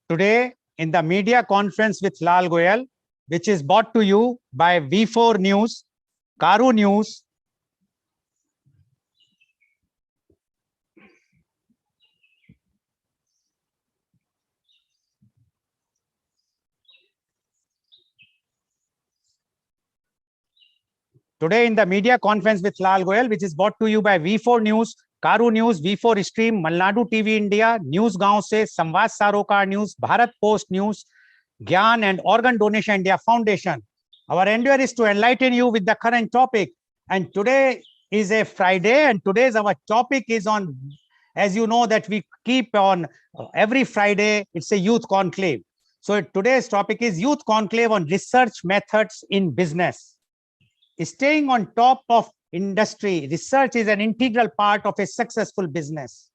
today in the media conference with Lal Goel, which is brought to you by V4 News, Karu News, today in the media conference with Lal Goel, which is brought to you by V4 News, Karu News, V4 Stream, Malnadu TV India, News Gaon Se, Samvad Sarokar News, Bharat Post News, Gyan and Organ Donation India Foundation. Our endeavor is to enlighten you with the current topic. And today is a Friday, and today's our topic is on, as you know, that we keep on every Friday, it's a youth conclave. So today's topic is youth conclave on research methods in business. Staying on top of industry, research is an integral part of a successful business.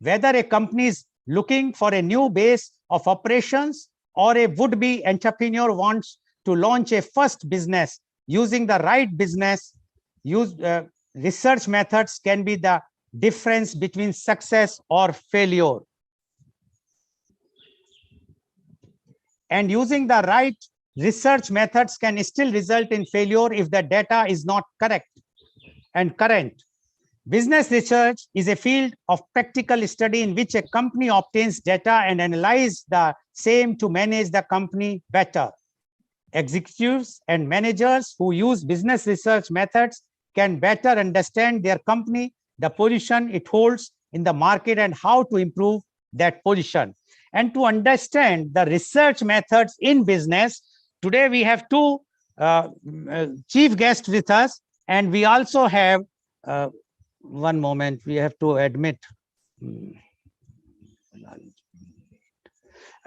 Whether a company is looking for a new base of operations or a would-be entrepreneur wants to launch a first business, using the right business, research methods can be the difference between success or failure. And using the right research methods can still result in failure if the data is not correct and current. Business research is a field of practical study in which a company obtains data and analyzes the same to manage the company better. Executives and managers who use business research methods can better understand their company, the position it holds in the market, and how to improve that position. And to understand the research methods in business, today we have two chief guests with us, and we also have, one moment, we have to admit,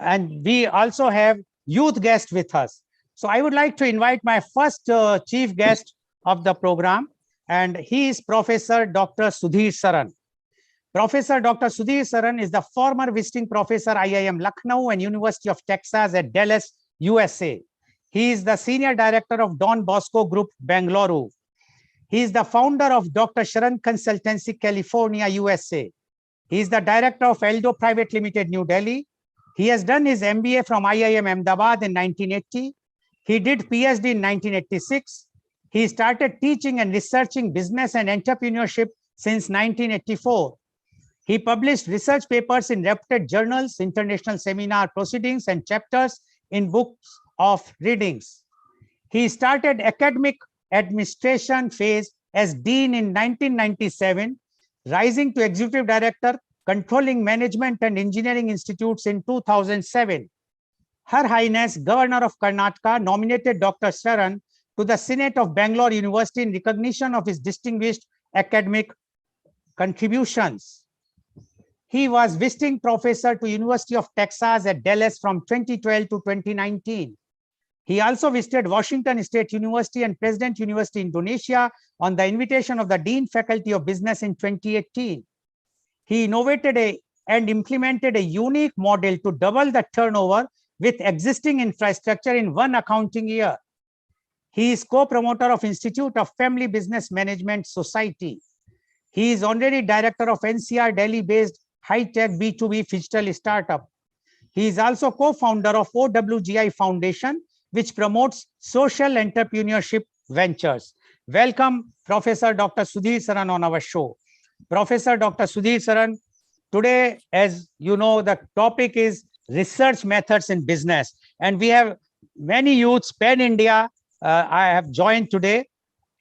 and we also have youth guests with us. So I would like to invite my first chief guest of the program, and he is Professor Dr. Sudhir Saran. Professor Dr. Sudhir Saran is the former visiting professor IIM Lucknow and University of Texas at Dallas, USA. He is the senior director of Don Bosco Group, Bengaluru. He is the founder of Dr. Sharan Consultancy, California, USA. He is the director of Eldo Private Limited, New Delhi. He has done his MBA from IIM Ahmedabad in 1980. He did PhD in 1986. He started teaching and researching business and entrepreneurship since 1984. He published research papers in reputed journals, international seminar proceedings, and chapters in books of readings. He started academic administration phase as dean in 1997, rising to executive director, controlling management and engineering institutes in 2007. Her Highness Governor of Karnataka nominated Dr. Sharan to the Senate of Bangalore University in recognition of his distinguished academic contributions. He was visiting professor to University of Texas at Dallas from 2012 to 2019. He also visited Washington State University and President University Indonesia on the invitation of the Dean Faculty of Business in 2018. He innovated and implemented a unique model to double the turnover with existing infrastructure in one accounting year. He is co-promoter of Institute of Family Business Management Society. He is honorary director of NCR Delhi-based high-tech B2B digital startup. He is also co-founder of OWGI Foundation, which promotes social entrepreneurship ventures. Welcome, Professor Dr. Sudhir Saran on our show. Professor Dr. Sudhir Saran, today, as you know, the topic is research methods in business. And we have many youths, pan-India, I have joined today,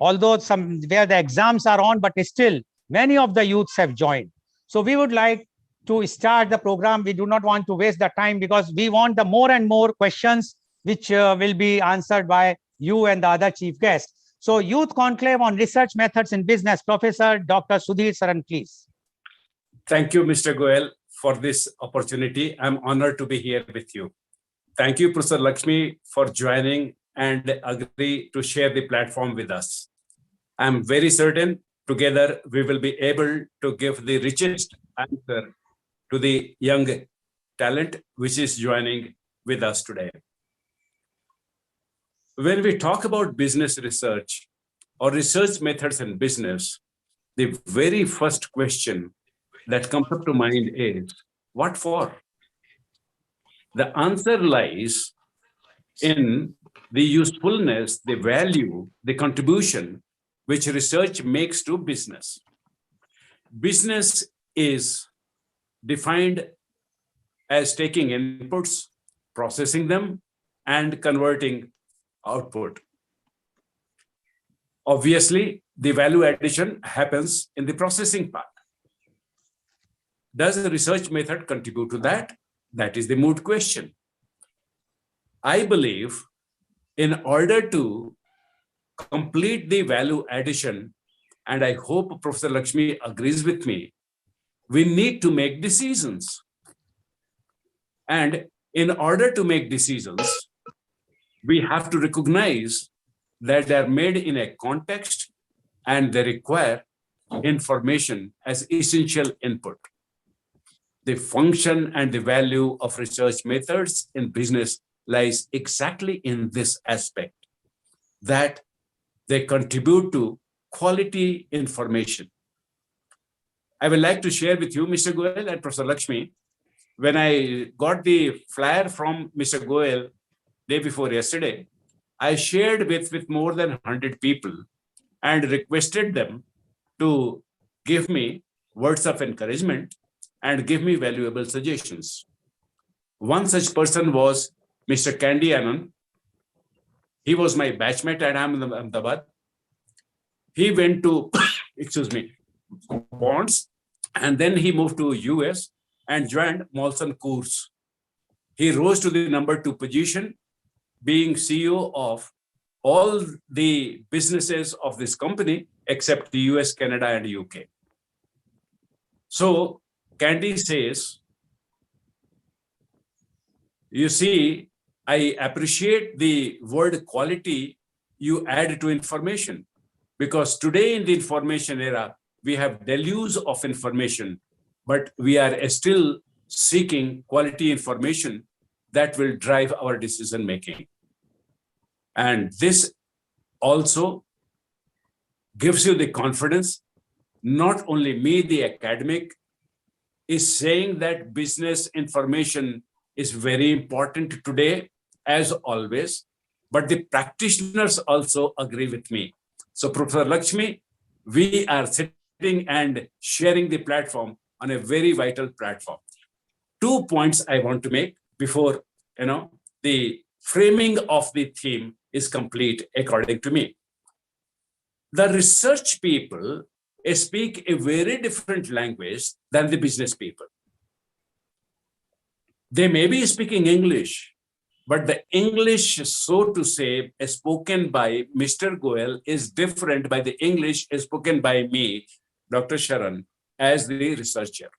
although some where the exams are on, but still many of the youths have joined. So we would like to start the program. We do not want to waste the time because we want the more and more questions which will be answered by you and the other chief guests. So Youth Conclave on Research Methods in Business, Professor Dr. Sudhir Saran, please. Thank you, Mr. Goel, for this opportunity. I'm honored to be here with you. Thank you, Professor Lakshmi, for joining and agree to share the platform with us. I'm very certain together we will be able to give the richest answer to the young talent which is joining with us today. When we talk about business research or research methods in business, the very first question that comes up to mind is, what for? The answer lies in the usefulness, the value, the contribution which research makes to business. Business is defined as taking inputs, processing them, and converting output. Obviously, the value addition happens in the processing part. Does the research method contribute to that? That is the moot question. I believe in order to complete the value addition, and I hope Professor Lakshmi agrees with me, we need to make decisions. And in order to make decisions, we have to recognize that they're made in a context and they require information as essential input. The function and the value of research methods in business lies exactly in this aspect, that they contribute to quality information. I would like to share with you, Mr. Goel and Professor Lakshmi, when I got the flyer from Mr. Goel day before yesterday, I shared with more than 100 people and requested them to give me words of encouragement and give me valuable suggestions. One such person was Mr. Candy Anand. He was my batchmate at Ahmedabad. He went to, excuse me, Bonds, and then he moved to US and joined Molson Coors. He rose to the number 2 position, being CEO of all the businesses of this company except the US, Canada, and UK. So Candy says, you see, I appreciate the word quality you add to information, because today in the information era, we have deluge of information, but we are still seeking quality information that will drive our decision making. And this also gives you the confidence, not only me, the academic, is saying that business information is very important today, as always, but the practitioners also agree with me. So Professor Lakshmi, we are sitting and sharing the platform on a very vital platform. 2 points I want to make before, the framing of the theme is complete according to me. The research people speak a very different language than the business people. They may be speaking English, but the English, so to say, spoken by Mr. Goel is different by the English spoken by me, Dr. Sharan, as the researcher,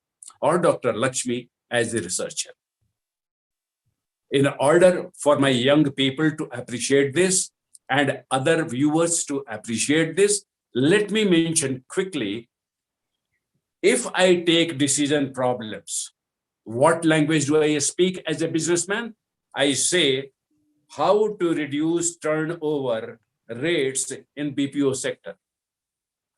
or Dr. Lakshmi as the researcher. In order for my young people to appreciate this and other viewers to appreciate this, let me mention quickly, if I take decision problems, what language do I speak as a businessman? I say how to reduce turnover rates in BPO sector.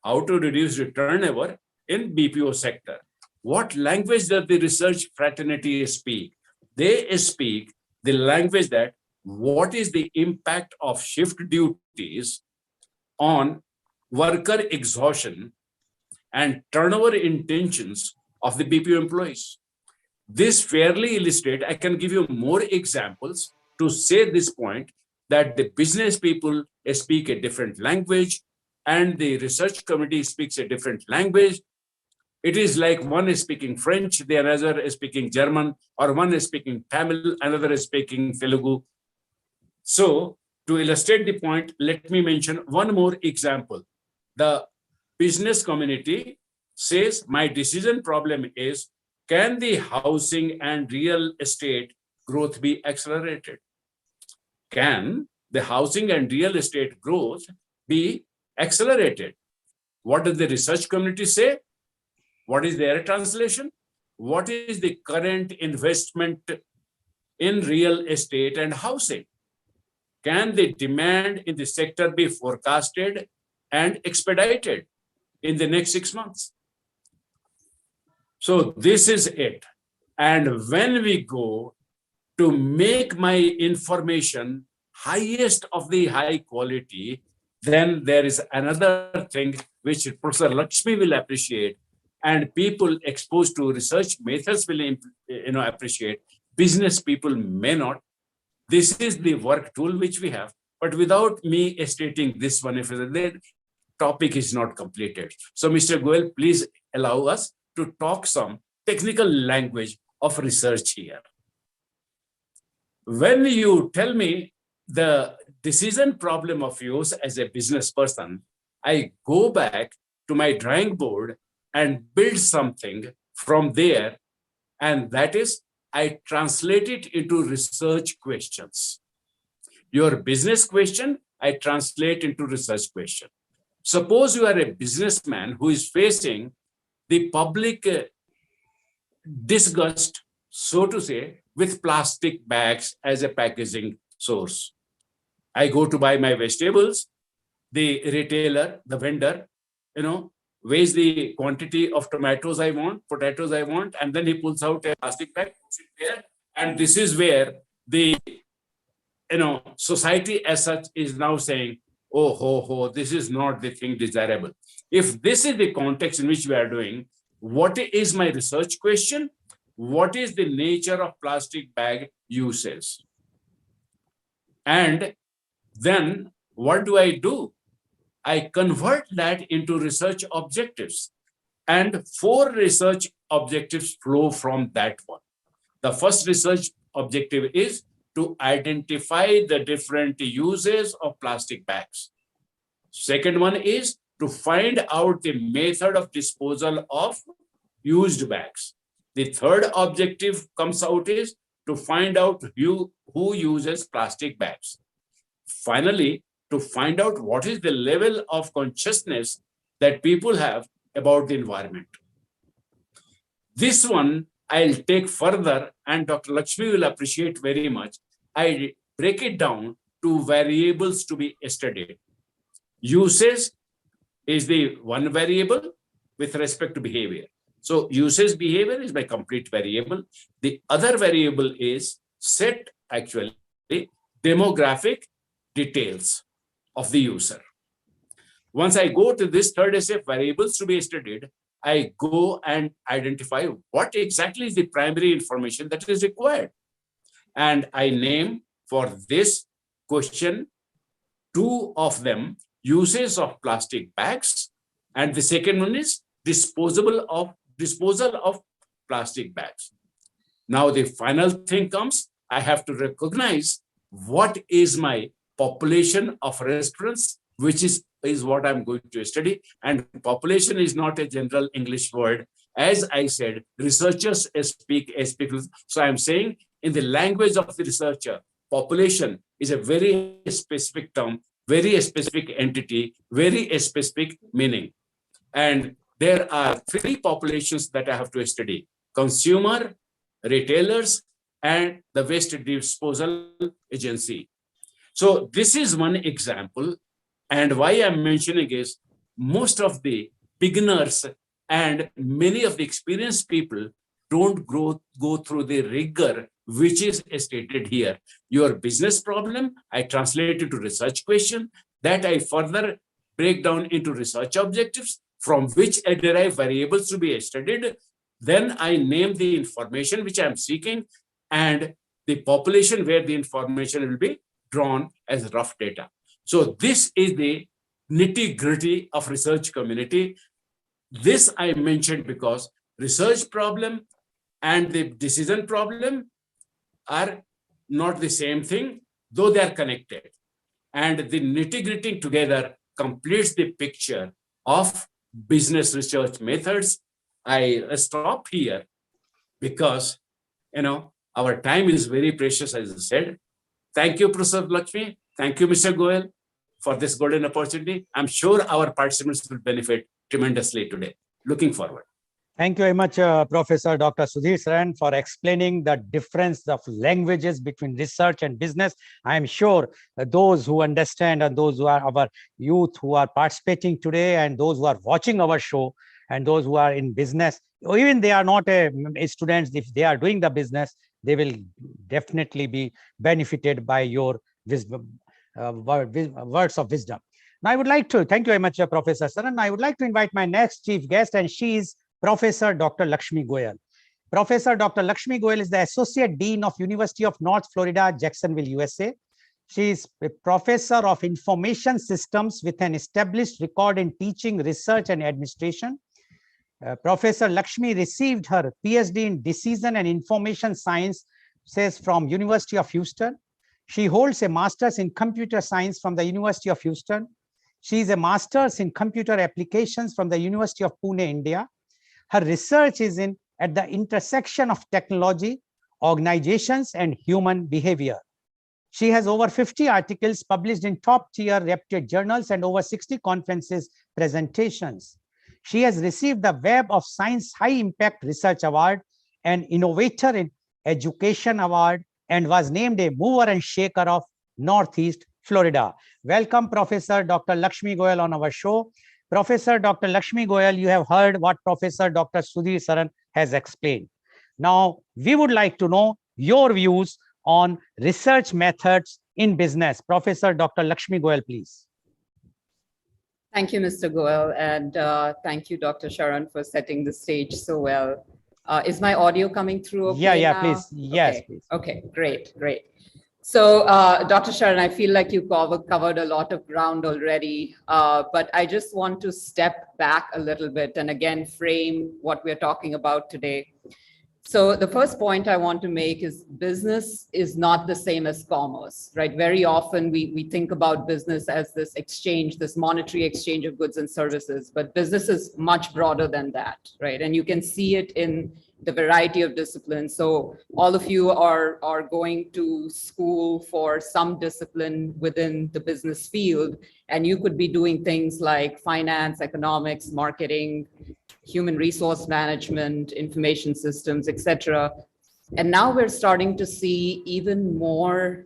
How to reduce the turnover in BPO sector. What language does the research fraternity speak? They speak the language that what is the impact of shift duties on worker exhaustion and turnover intentions of the BPO employees. This fairly illustrates, I can give you more examples to say this point, that the business people speak a different language and the research committee speaks a different language. It is like one is speaking French, the other is speaking German, or one is speaking Tamil, another is speaking Telugu. So to illustrate the point, let me mention one more example. The business community says my decision problem is, can the housing and real estate growth be accelerated? Can the housing and real estate growth be accelerated? What does the research community say? What is their translation? What is the current investment in real estate and housing? Can the demand in the sector be forecasted and expedited in the next 6 months? So this is it. And when we go to make my information highest of the high quality, then there is another thing which Professor Lakshmi will appreciate, and people exposed to research methods will appreciate. Business people may not. This is the work tool which we have, but without me stating this one, if the topic is not completed. So Mr. Goel, please allow us to talk some technical language of research here. When you tell me the decision problem of yours as a business person, I go back to my drawing board and build something from there, and that is I translate it into research questions. Your business question, I translate into research question. Suppose you are a businessman who is facing the public disgust, so to say, with plastic bags as a packaging source. I go to buy my vegetables, the retailer, the vendor, weighs the quantity of tomatoes I want, potatoes I want, and then he pulls out a plastic bag, puts it there, and this is where the society as such is now saying, oh, this is not the thing desirable. If this is the context in which we are doing, what is my research question? What is the nature of plastic bag uses? And then what do? I convert that into research objectives, and 4 research objectives flow from that one. The first research objective is to identify the different uses of plastic bags. Second one is to find out the method of disposal of used bags. The third objective comes out is to find out who uses plastic bags. Finally, to find out what is the level of consciousness that people have about the environment. This one I'll take further, and Dr. Lakshmi will appreciate very much. I break it down to variables to be studied. Usage is the one variable with respect to behavior. So usage behavior is my complete variable. The other variable is set, actually, demographic details of the user. Once I go to this third SF variables to be studied, I go and identify what exactly is the primary information that is required. And I name for this question 2 of them, uses of plastic bags, and the second one is disposal of plastic bags. Now the final thing comes, I have to recognize what is my population of restaurants, which is what I'm going to study. And population is not a general English word. As I said, researchers speak. So I'm saying in the language of the researcher, population is a very specific term, very specific entity, very specific meaning. And there are 3 populations that I have to study: consumer, retailers, and the waste disposal agency. So this is one example. And why I'm mentioning is most of the beginners and many of the experienced people don't go through the rigor which is stated here. Your business problem, I translate it to research question, that I further break down into research objectives, from which I derive variables to be studied. Then I name the information which I'm seeking and the population where the information will be drawn as rough data. So this is the nitty-gritty of research community. This I mentioned because research problem and the decision problem are not the same thing, though they are connected. And the nitty-gritty together completes the picture of business research methods. I stop here because, our time is very precious, as I said. Thank you, Professor Lakshmi. Thank you, Mr. Goel, for this golden opportunity. I'm sure our participants will benefit tremendously today. Looking forward. Thank you very much, Professor Dr. Sudhir Saran, for explaining the difference of languages between research and business. I am sure those who understand and those who are our youth who are participating today and those who are watching our show and those who are in business, or even they are not students, if they are doing the business, they will definitely be benefited by your wisdom, words of wisdom. Now, I would like to thank you very much, Professor Saran. I would like to invite my next chief guest, and she is Professor Dr. Lakshmi Goel. Professor Dr. Lakshmi Goel is the Associate Dean of University of North Florida, Jacksonville, USA. She is a professor of information systems with an established record in teaching, research, and administration. Professor Lakshmi received her PhD in Decision and Information Sciences from University of Houston. She holds a master's in computer science from the University of Houston. She is a master's in computer applications from the University of Pune, India. Her research is at the intersection of technology, organizations, and human behavior. She has over 50 articles published in top-tier reputed journals and over 60 conferences presentations. She has received the Web of Science High Impact Research Award, an Innovator in Education Award, and was named a mover and shaker of Northeast Florida. Welcome, Professor Dr. Lakshmi Goel on our show. Professor Dr. Lakshmi Goel, you have heard what Professor Dr. Sudhir Saran has explained. Now, we would like to know your views on research methods in business. Professor Dr. Lakshmi Goel, please. Thank you, Mr. Goel, and thank you, Dr. Sharan, for setting the stage so well. Is my audio coming through okay Yeah, now? please. Yes, okay. please. Okay, great. So, Dr. Sharan, I feel like you covered a lot of ground already, but I just want to step back a little bit and again frame what we're talking about today. So the first point I want to make is business is not the same as commerce, right? Very often we think about business as this exchange, this monetary exchange of goods and services, but business is much broader than that, right? And you can see it in the variety of disciplines. So all of you are going to school for some discipline within the business field, and you could be doing things like finance, economics, marketing, human resource management, information systems, etc. And now we're starting to see even more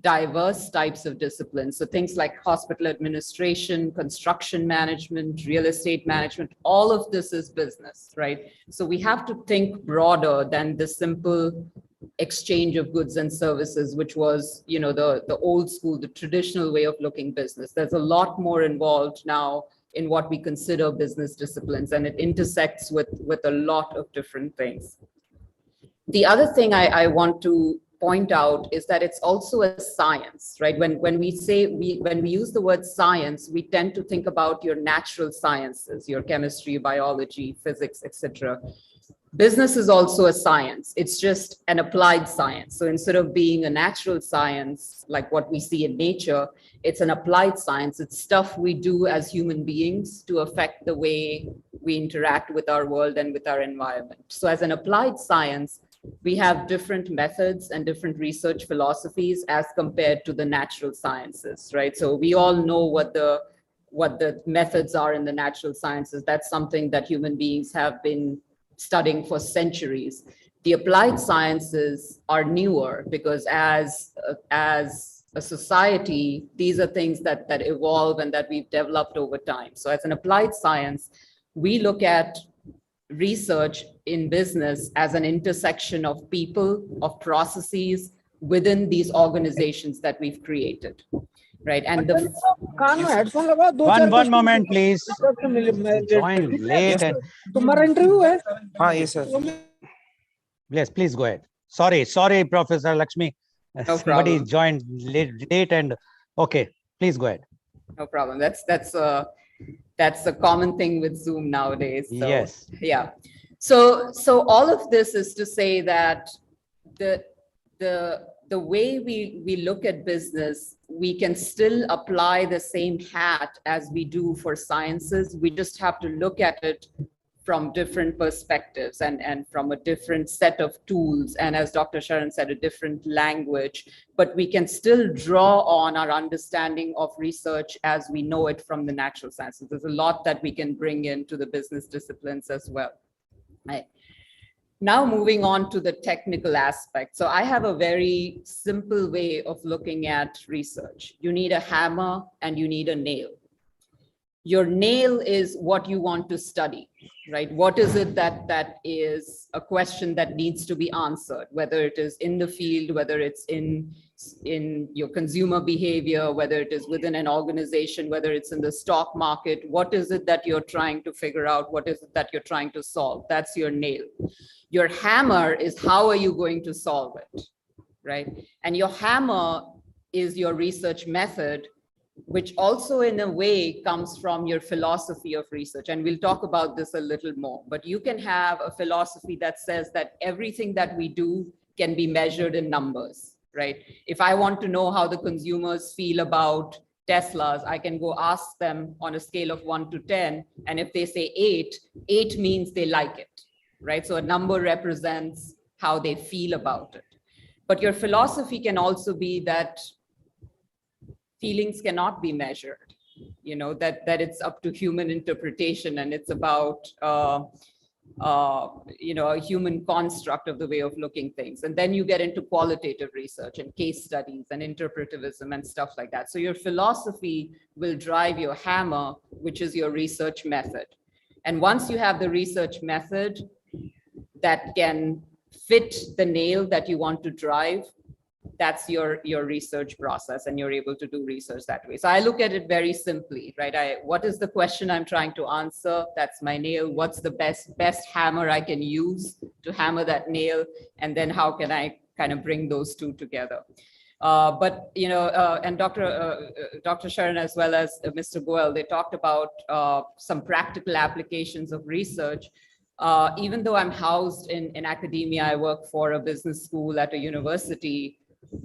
diverse types of disciplines. So things like hospital administration, construction management, real estate management, all of this is business, right? So we have to think broader than the simple exchange of goods and services, which was, you know, the old school, the traditional way of looking business. There's a lot more involved now in what we consider business disciplines, and it intersects with a lot of different things. The other thing I want to point out is that it's also a science, right? When we use the word science, we tend to think about your natural sciences, your chemistry, biology, physics, etc. Business is also a science. It's just an applied science. So instead of being a natural science, like what we see in nature, it's an applied science. It's stuff we do as human beings to affect the way we interact with our world and with our environment. So as an applied science, we have different methods and different research philosophies as compared to the natural sciences, right? So we all know what the methods are in the natural sciences. That's something that human beings have been studying for centuries. The applied sciences are newer because as a society, these are things that evolve and that we've developed over time. So as an applied science, we look at research in business as an intersection of people, of processes within these organizations that we've created, right? And one moment, please. Join late. Yes, sir. Yes, please go ahead. Sorry, Professor Lakshmi. No Somebody problem. joined late and okay, please go ahead. No problem. That's a common thing with Zoom nowadays. So, Yes. Yeah. So all of this is to say that the way we look at business, we can still apply the same hat as we do for sciences. We just have to look at it from different perspectives and from a different set of tools. And as Dr. Sharan said, a different language, but we can still draw on our understanding of research as we know it from the natural sciences. There's a lot that we can bring into the business disciplines as well. Right. Now moving on to the technical aspect. So I have a very simple way of looking at research. You need a hammer and you need a nail. Your nail is what you want to study, right? What is it that is a question that needs to be answered, whether it is in the field, whether it's in your consumer behavior, whether it is within an organization, whether it's in the stock market. What is it that you're trying to figure out? What is it that you're trying to solve? That's your nail. Your hammer is how are you going to solve it, right? And your hammer is your research method, which also in a way comes from your philosophy of research. And we'll talk about this a little more, but you can have a philosophy that says that everything that we do can be measured in numbers, right? If I want to know how the consumers feel about Teslas, I can go ask them on a scale of 1 to 10. And if they say 8, 8 means they like it, right? So a number represents how they feel about it. But your philosophy can also be that feelings cannot be measured, that it's up to human interpretation, and it's about a human construct of the way of looking things. And then you get into qualitative research and case studies and interpretivism and stuff like that. So your philosophy will drive your hammer, which is your research method. And once you have the research method that can fit the nail that you want to drive, that's your research process, and you're able to do research that way. So I look at it very simply, right? What is the question I'm trying to answer? That's my nail. What's the best hammer I can use to hammer that nail? And then how can I kind of bring those two together? And Dr. Sharon, as well as Mr. Goel, they talked about some practical applications of research. Even though I'm housed in academia, I work for a business school at a university.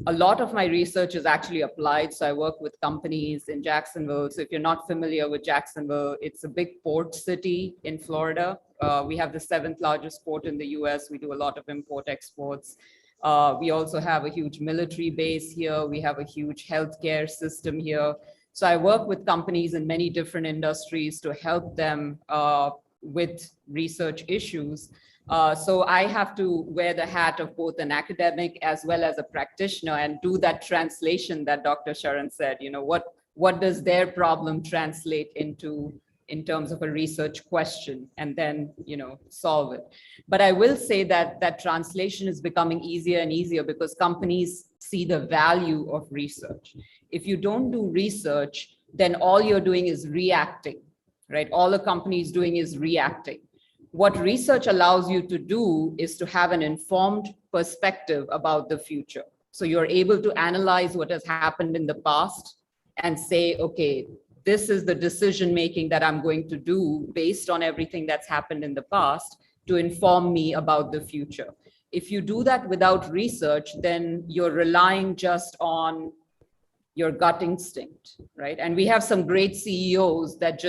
A lot of my research is actually applied. So I work with companies in Jacksonville. So if you're not familiar with Jacksonville, it's a big port city in Florida. We have the 7th largest port in the US. We do a lot of import exports. We also have a huge military base here. We have a huge healthcare system here. So I work with companies in many different industries to help them with research issues. So I have to wear the hat of both an academic as well as a practitioner and do that translation that Dr. Sharon said, what does their problem translate into in terms of a research question, and then, solve it. But I will say that that translation is becoming easier and easier because companies see the value of research. If you don't do research, then all you're doing is reacting, right? All a company is doing is reacting. What research allows you to do is to have an informed perspective about the future. So you're able to analyze what has happened in the past and say, okay, this is the decision making that I'm going to do based on everything that's happened in the past to inform me about the future. If you do that without research, then you're relying just on your gut instinct, right? And we have some great CEOs that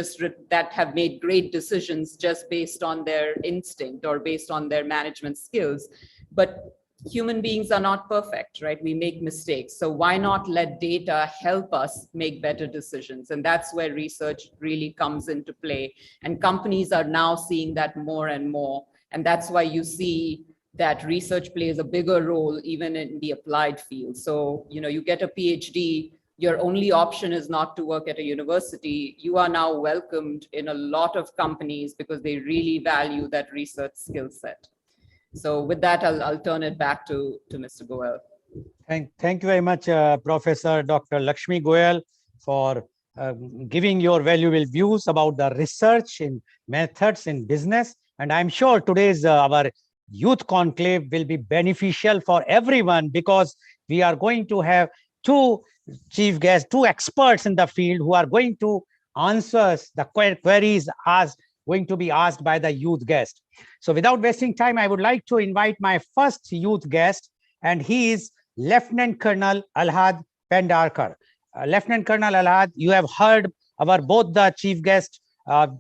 that have made great decisions just based on their instinct or based on their management skills. But human beings are not perfect, right? We make mistakes. So why not let data help us make better decisions? And that's where research really comes into play. And companies are now seeing that more and more. And that's why you see that research plays a bigger role even in the applied field. So, you get a PhD, your only option is not to work at a university. You are now welcomed in a lot of companies because they really value that research skill set. So with that, I'll turn it back to Mr. Goel. Thank you very much, Professor Dr. Lakshmi Goel, for giving your valuable views about the research in methods in business. And I'm sure today's our youth conclave will be beneficial for everyone because we are going to have two chief guests, two experts in the field who are going to answer the queries going to be asked by the youth guest. So without wasting time, I would like to invite my first youth guest, and he is Lieutenant Colonel Alhad Pendarkar. Lieutenant Colonel Alhad, you have heard both the chief guests,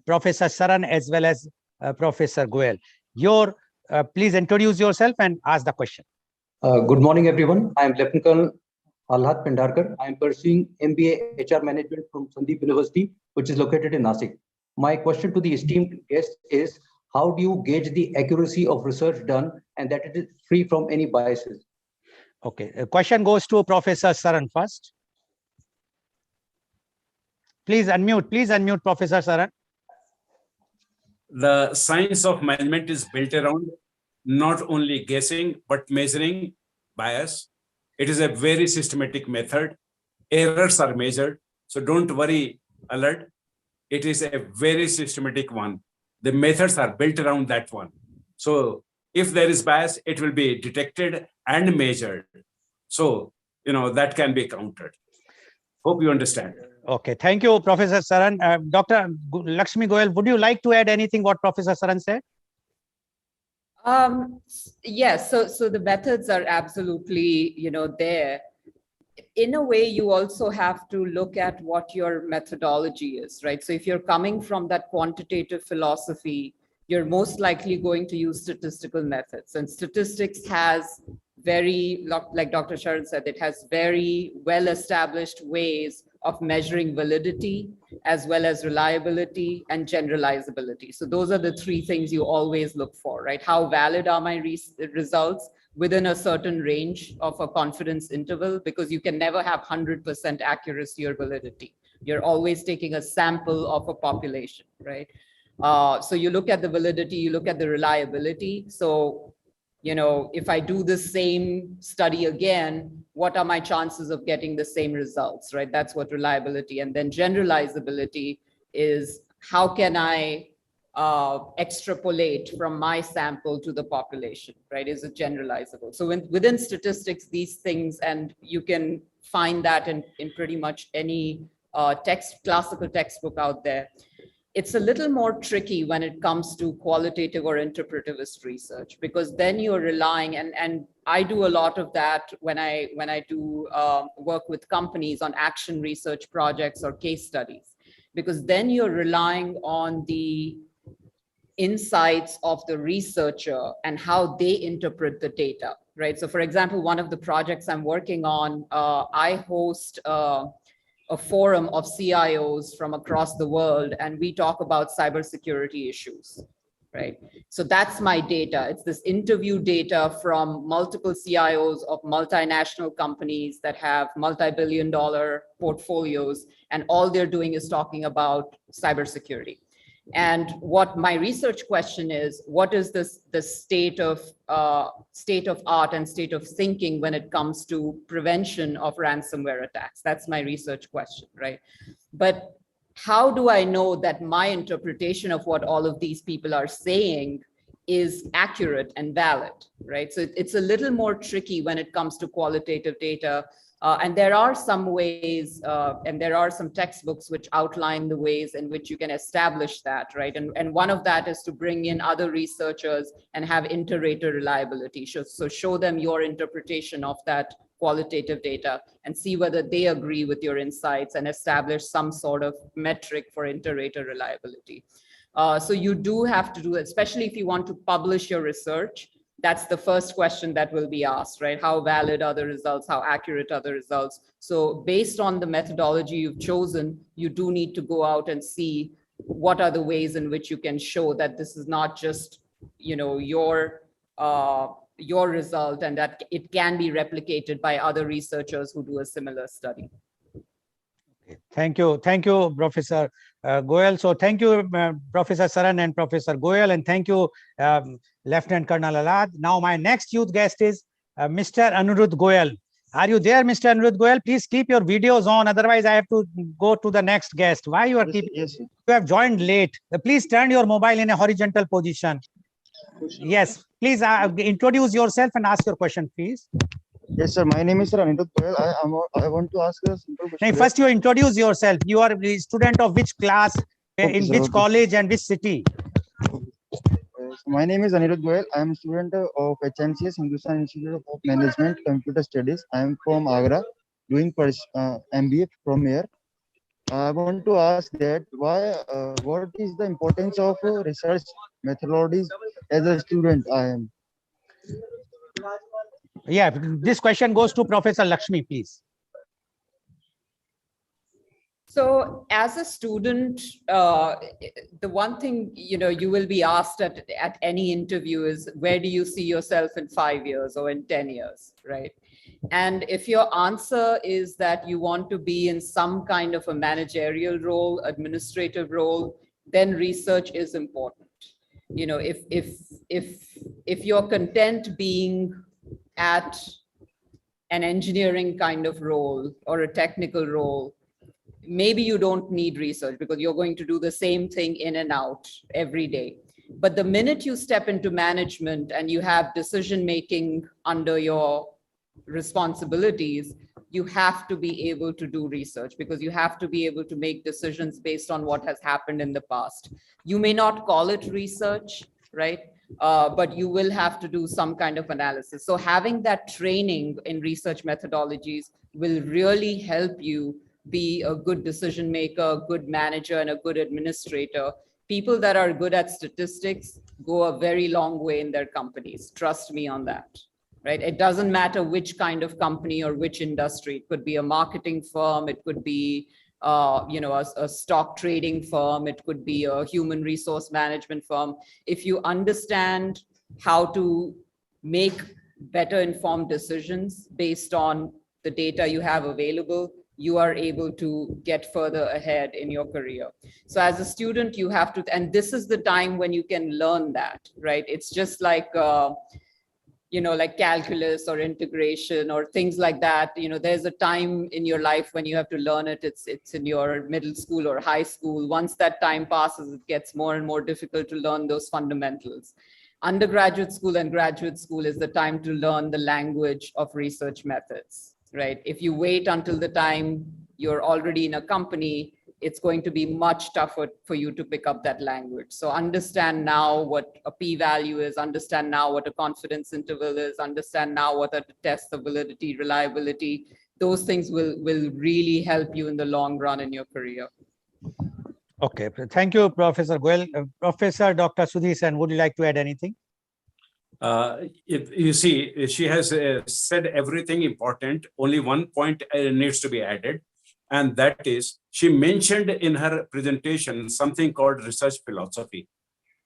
Professor Saran as well as Professor Goel. Please introduce yourself and ask the question. Good morning, everyone. I am Lieutenant Colonel Alhad Pendarkar. I am pursuing MBA HR Management from Sandeep University, which is located in Nasik. My question to the esteemed guest is, how do you gauge the accuracy of research done and that it is free from any biases? Okay, the question goes to Professor Saran first. Please unmute Professor Saran. The science of management is built around not only guessing, but measuring bias. It is a very systematic method. Errors are measured. So don't worry, alert. It is a very systematic one. The methods are built around that one. So if there is bias, it will be detected and measured. So, that can be countered. Hope you understand. Okay, thank you, Professor Saran. Dr. Lakshmi Goel, would you like to add anything what Professor Saran said? Yes, so the methods are absolutely, there. In a way, you also have to look at what your methodology is, right? So if you're coming from that quantitative philosophy, you're most likely going to use statistical methods. And statistics has very, like Dr. Sharan said, it has very well-established ways of measuring validity as well as reliability and generalizability. So those are the three things you always look for, right? How valid are my results within a certain range of a confidence interval, because you can never have 100% accuracy or validity. You're always taking a sample of a population, right? So you look at the validity, you look at the reliability. So, if I do the same study again, what are my chances of getting the same results, right? That's what reliability. And then generalizability is how can I extrapolate from my sample to the population, right? Is it generalizable? So within statistics, these things, and you can find that in pretty much any classical textbook out there. It's a little more tricky when it comes to qualitative or interpretivist research, because then you're relying, and I do a lot of that when I do work with companies on action research projects or case studies, because then you're relying on the insights of the researcher and how they interpret the data, right? So for example, one of the projects I'm working on, I host a forum of CIOs from across the world, and we talk about cybersecurity issues, right? So that's my data. It's this interview data from multiple CIOs of multinational companies that have multi-billion-dollar portfolios, and all they're doing is talking about cybersecurity. And what my research question is, what is the state of art and state of thinking when it comes to prevention of ransomware attacks? That's my research question, right? But how do I know that my interpretation of what all of these people are saying is accurate and valid, right? So it's a little more tricky when it comes to qualitative data. And there are some ways, and there are some textbooks which outline the ways in which you can establish that, right? And one of that is to bring in other researchers and have inter-rater reliability. So show them your interpretation of that qualitative data and see whether they agree with your insights, and establish some sort of metric for inter-rater reliability. So you do have to do it, especially if you want to publish your research. That's the first question that will be asked, right? How valid are the results? How accurate are the results? So based on the methodology you've chosen, you do need to go out and see what are the ways in which you can show that this is not just, your result, and that it can be replicated by other researchers who do a similar study. Thank you, Professor Goel. So thank you, Professor Saran and Professor Goel, and thank you, Lieutenant Colonel Alad. Now my next youth guest is Mr. Anirudh Goel. Are you there, Mr. Anirudh Goel? Please keep your videos on, otherwise I have to go to the next guest. Why you are keeping? Yes, you have joined late. Please turn your mobile in a horizontal position. Yes, please introduce yourself and ask your question, please. Yes, sir. My name is Anirudh Goel. I want to ask a simple question. First, you introduce yourself. You are a student of which class, in which college, and which city? So my name is Anirudh Goel. I am a student of HMCS, Hindustan Institute of Management Computer Studies. I am from Agra, doing MBA from here. I want to ask that what is the importance of research methodologies as a student I am? Yeah, this question goes to Professor Lakshmi, please. So as a student, the one thing, you will be asked at any interview is, where do you see yourself in 5 years or in 10 years, right? And if your answer is that you want to be in some kind of a managerial role, administrative role, then research is important. You know, if you're content being at an engineering kind of role or a technical role, maybe you don't need research because you're going to do the same thing in and out every day. But the minute you step into management and you have decision making under your responsibilities, you have to be able to do research because you have to be able to make decisions based on what has happened in the past. You may not call it research, right? But you will have to do some kind of analysis. So having that training in research methodologies will really help you be a good decision maker, a good manager, and a good administrator. People that are good at statistics go a very long way in their companies. Trust me on that, right? It doesn't matter which kind of company or which industry. It could be a marketing firm. It could be a stock trading firm. It could be a human resource management firm. If you understand how to make better informed decisions based on the data you have available, you are able to get further ahead in your career. So as a student, you have to, and this is the time when you can learn that, right? It's just like, like calculus or integration or things like that. There's a time in your life when you have to learn it. It's in your middle school or high school. Once that time passes, it gets more and more difficult to learn those fundamentals. Undergraduate school and graduate school is the time to learn the language of research methods, right? If you wait until the time you're already in a company, it's going to be much tougher for you to pick up that language. So understand now what a p-value is, understand now what a confidence interval is, understand now what are the tests of validity, reliability. Those things will really help you in the long run in your career. Okay, thank you, Professor Goel. Professor Dr. Sudhir Sen, would you like to add anything? You see, she has said everything important. Only one point needs to be added. And that is, she mentioned in her presentation something called research philosophy.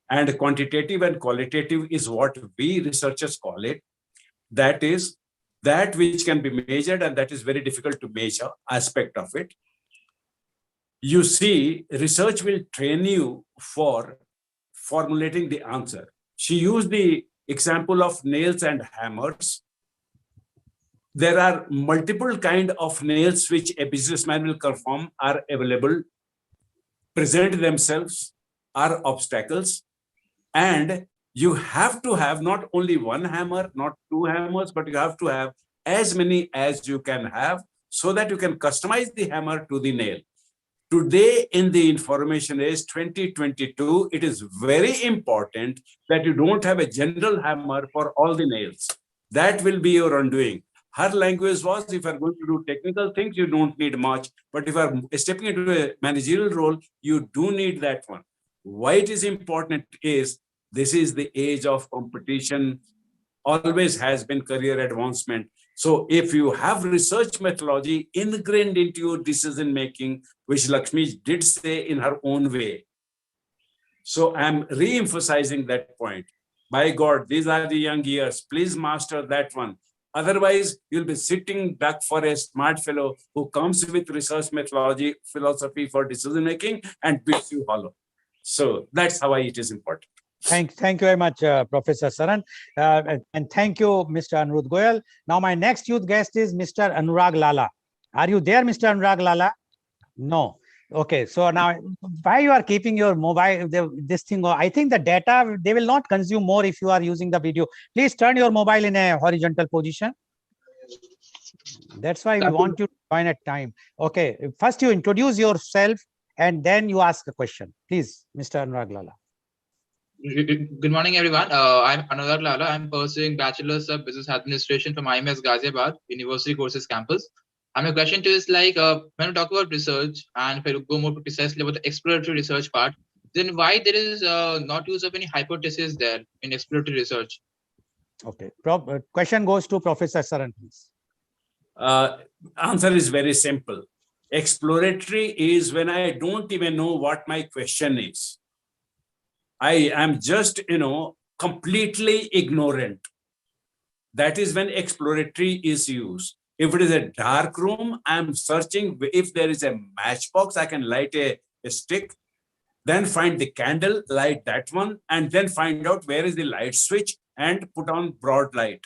And quantitative and qualitative is what we researchers call it. That is that which can be measured and that is very difficult to measure aspect of it. You see, research will train you for formulating the answer. She used the example of nails and hammers. There are multiple kinds of nails which a businessman will perform are available, present themselves, are obstacles. And you have to have not only one hammer, not two hammers, but you have to have as many as you can have so that you can customize the hammer to the nail. Today in the information age 2022, it is very important that you don't have a general hammer for all the nails. That will be your undoing. Her language was, if you're going to do technical things, you don't need much. But if you're stepping into a managerial role, you do need that one. Why it is important is, this is the age of competition, always has been career advancement. So if you have research methodology ingrained into your decision making, which Lakshmi did say in her own way. So I'm re-emphasizing that point. By God, these are the young years. Please master that one. Otherwise, you'll be sitting duck for a smart fellow who comes with research methodology, philosophy for decision making and beats you hollow. So that's how it is important. Thank you very much, Professor Saran. And thank you, Mr. Anirudh Goel. Now, my next youth guest is Mr. Anurag Lala. Are you there, Mr. Anurag Lala? No. Okay. So now, why you are keeping your mobile, this thing, I think the data, they will not consume more if you are using the video. Please turn your mobile in a horizontal position. That's why we want you to join at time. Okay. First, you introduce yourself and then you ask a question. Please, Mr. Anurag Lala. Good morning, everyone. I'm Anurag Lala. I'm pursuing Bachelor's of Business Administration from IMS Ghaziabad University Courses Campus. And my question to you is like, when we talk about research, and if I go more precisely about the exploratory research part, then why there is not use of any hypothesis there in exploratory research? Okay. Question goes to Professor Saran, please. Answer is very simple. Exploratory is when I don't even know what my question is. I am just, completely ignorant. that is when exploratory is used. If it is a dark room, I'm searching. If there is a matchbox, I can light a stick, then find the candle, light that one, and then find out where is the light switch and put on broad light.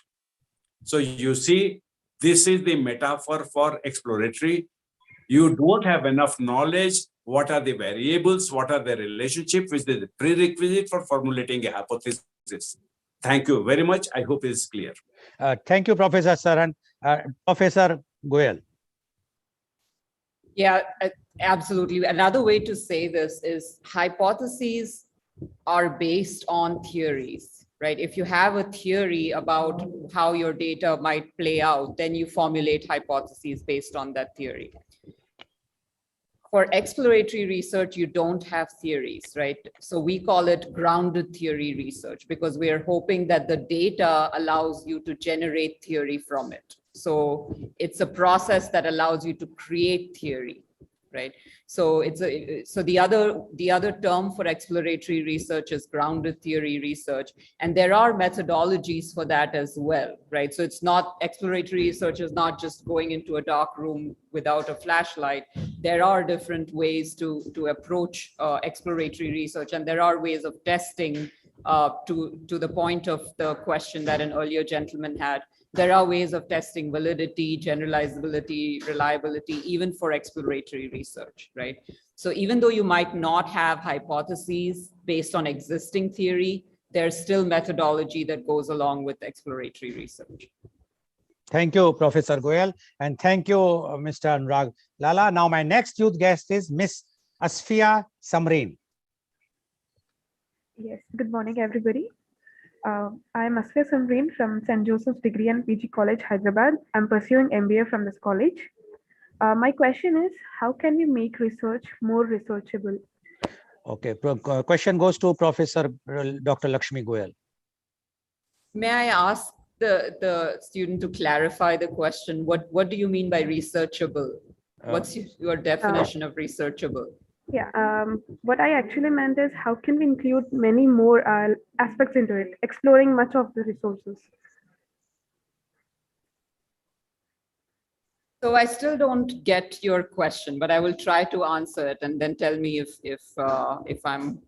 So you see, this is the metaphor for exploratory. You don't have enough knowledge. What are the variables? What are the relationships, which is the prerequisite for formulating a hypothesis? Thank you very much. I hope it's clear. Thank you, Professor Saran. Professor Goel. Yeah, absolutely. Another way to say this is hypotheses are based on theories, right? If you have a theory about how your data might play out, then you formulate hypotheses based on that theory. For exploratory research, you don't have theories, right? So we call it grounded theory research because we are hoping that the data allows you to generate theory from it. So it's a process that allows you to create theory, right? So the other term for exploratory research is grounded theory research, and there are methodologies for that as well, right? So it's not, exploratory research is not just going into a dark room without a flashlight. There are different ways to approach exploratory research, and there are ways of testing. To the point of the question that an earlier gentleman had, there are ways of testing validity, generalizability, reliability, even for exploratory research, right? So even though you might not have hypotheses based on existing theory, there's still methodology that goes along with exploratory research. Thank you, Professor Goel, and thank you, Mr. Anurag Lala. Now, my next youth guest is Miss Asfia Samreen. Yes, good morning, everybody. I am Asfia Samreen from St. Joseph's Degree and PG College, Hyderabad. I'm pursuing MBA from this college. My question is, how can we make research more researchable? Okay, question goes to Professor Dr. Lakshmi Goel. May I ask the student to clarify the question? What do you mean by researchable? What's your definition of researchable? Yeah, what I actually meant is how can we include many more aspects into it, exploring much of the resources. So I still don't get your question, but I will try to answer it and then tell me if I'm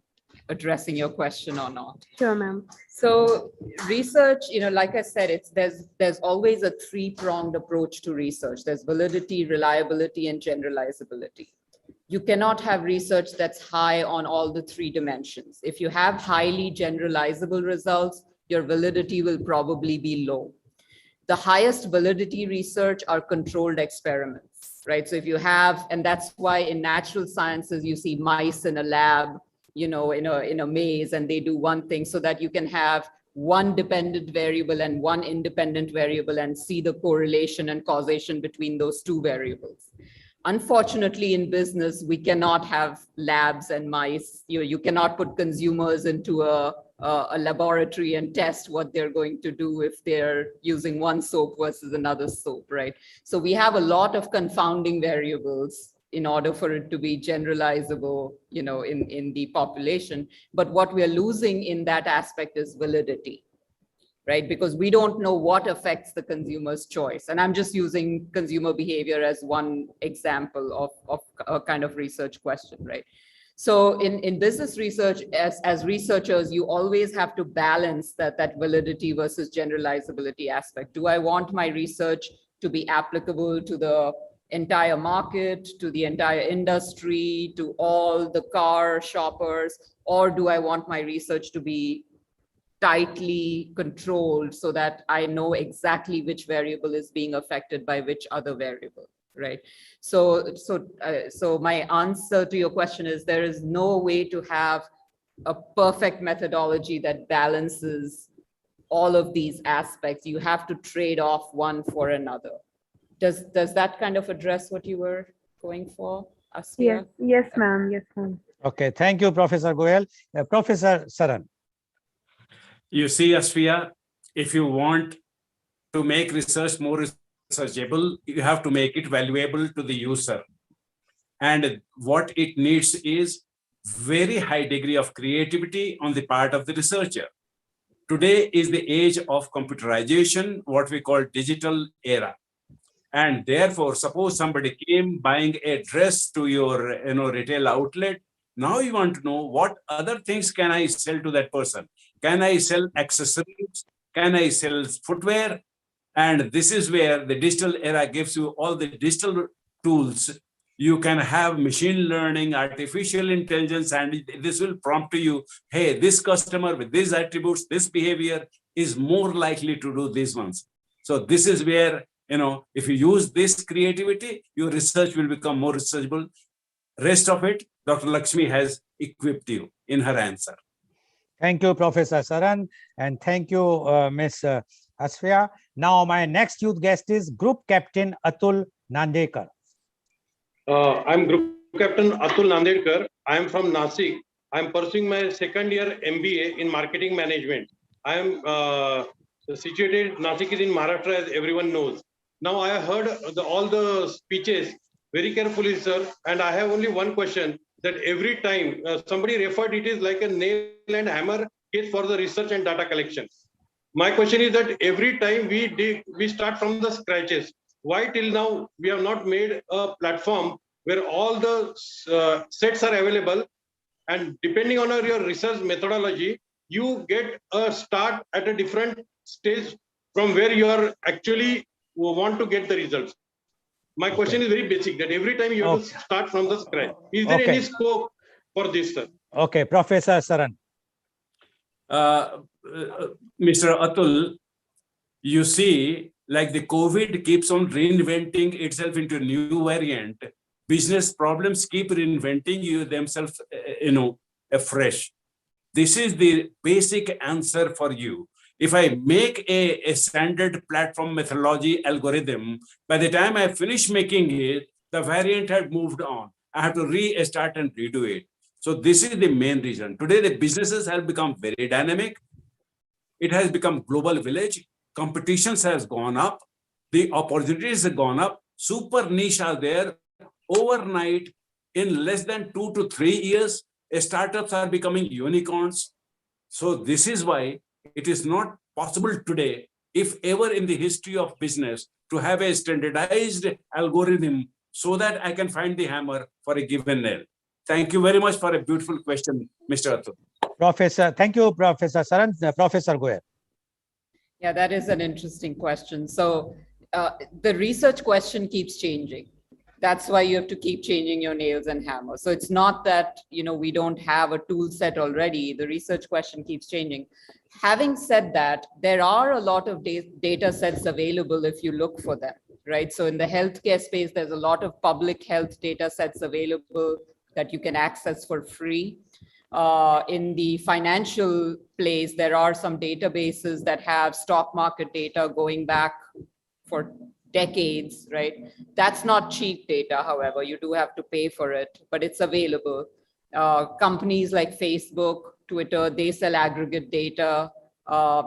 addressing your question or not. Sure, ma'am. So research, like I said, there's always a three-pronged approach to research. There's validity, reliability, and generalizability. You cannot have research that's high on all the three dimensions. If you have highly generalizable results, your validity will probably be low. The highest validity research are controlled experiments, right? So if you have, and that's why in natural sciences, you see mice in a lab, in a maze, and they do one thing so that you can have one dependent variable and one independent variable and see the correlation and causation between those two variables. Unfortunately, in business, we cannot have labs and mice. You cannot put consumers into a laboratory and test what they're going to do if they're using one soap versus another soap, right? So we have a lot of confounding variables in order for it to be generalizable, in the population. But what we're losing in that aspect is validity, right? Because we don't know what affects the consumer's choice. And I'm just using consumer behavior as one example of a kind of research question, right? So in business research, as researchers, you always have to balance that validity versus generalizability aspect. Do I want my research to be applicable to the entire market, to the entire industry, to all the car shoppers, or do I want my research to be tightly controlled so that I know exactly which variable is being affected by which other variable, right? So my answer to your question is there is no way to have a perfect methodology that balances all of these aspects. You have to trade off one for another. Does that kind of address what you were going for, Asfia? Yes, ma'am. Yes, ma'am. Okay, thank you, Professor Goel. Professor Saran. You see, Asfia, if you want to make research more researchable, you have to make it valuable to the user. And what it needs is very high degree of creativity on the part of the researcher. Today is the age of computerization, what we call digital era. And therefore, suppose somebody came buying a dress to your retail outlet. Now you want to know what other things can I sell to that person? Can I sell accessories? Can I sell footwear? And this is where the digital era gives you all the digital tools. You can have machine learning, artificial intelligence, and this will prompt to you, hey, this customer with these attributes, this behavior is more likely to do these ones. So this is where, if you use this creativity, your research will become more researchable. Rest of it, Dr. Lakshmi has equipped you in her answer. Thank you, Professor Saran, and thank you, Ms. Asfia. Now, my next youth guest is Group Captain Atul Nandekar. I'm Group Captain Atul Nandekar. I am from Nasik. I am pursuing my second year MBA in Marketing Management. I am situated, Nasik is in Maharashtra, as everyone knows. Now, I have heard all the speeches very carefully, sir, and I have only one question, that every time somebody referred it is like a nail and hammer case for the research and data collection. My question is that every time we start from the scratches. Why till now we have not made a platform where all the sets are available, and depending on your research methodology, you get a start at a different stage from where you are actually want to get the results. My question is very basic, that every time you have to start from the scratch. Is there any scope for this, sir? Okay, Professor Saran. Mr. Atul, you see, like the COVID keeps on reinventing itself into a new variant. Business problems keep reinventing themselves, afresh. This is the basic answer for you. If I make a standard platform methodology algorithm, by the time I finish making it, the variant had moved on. I have to restart and redo it. So this is the main reason. Today, the businesses have become very dynamic. It has become global village. Competitions has gone up. The opportunities have gone up. Super niche are there. Overnight, in less than 2 to 3 years, startups are becoming unicorns. So this is why it is not possible today, if ever in the history of business, to have a standardized algorithm so that I can find the hammer for a given nail. Thank you very much for a beautiful question, Mr. Atul. Professor, thank you, Professor Saran. Professor Goel. Yeah, that is an interesting question. So the research question keeps changing. That's why you have to keep changing your nails and hammer. So it's not that, we don't have a tool set already. The research question keeps changing. Having said that, there are a lot of data sets available if you look for them, right? So in the healthcare space, there's a lot of public health data sets available that you can access for free. In the financial place, there are some databases that have stock market data going back for decades, right? That's not cheap data, however, you do have to pay for it, but it's available. Companies like Facebook, Twitter, they sell aggregate data.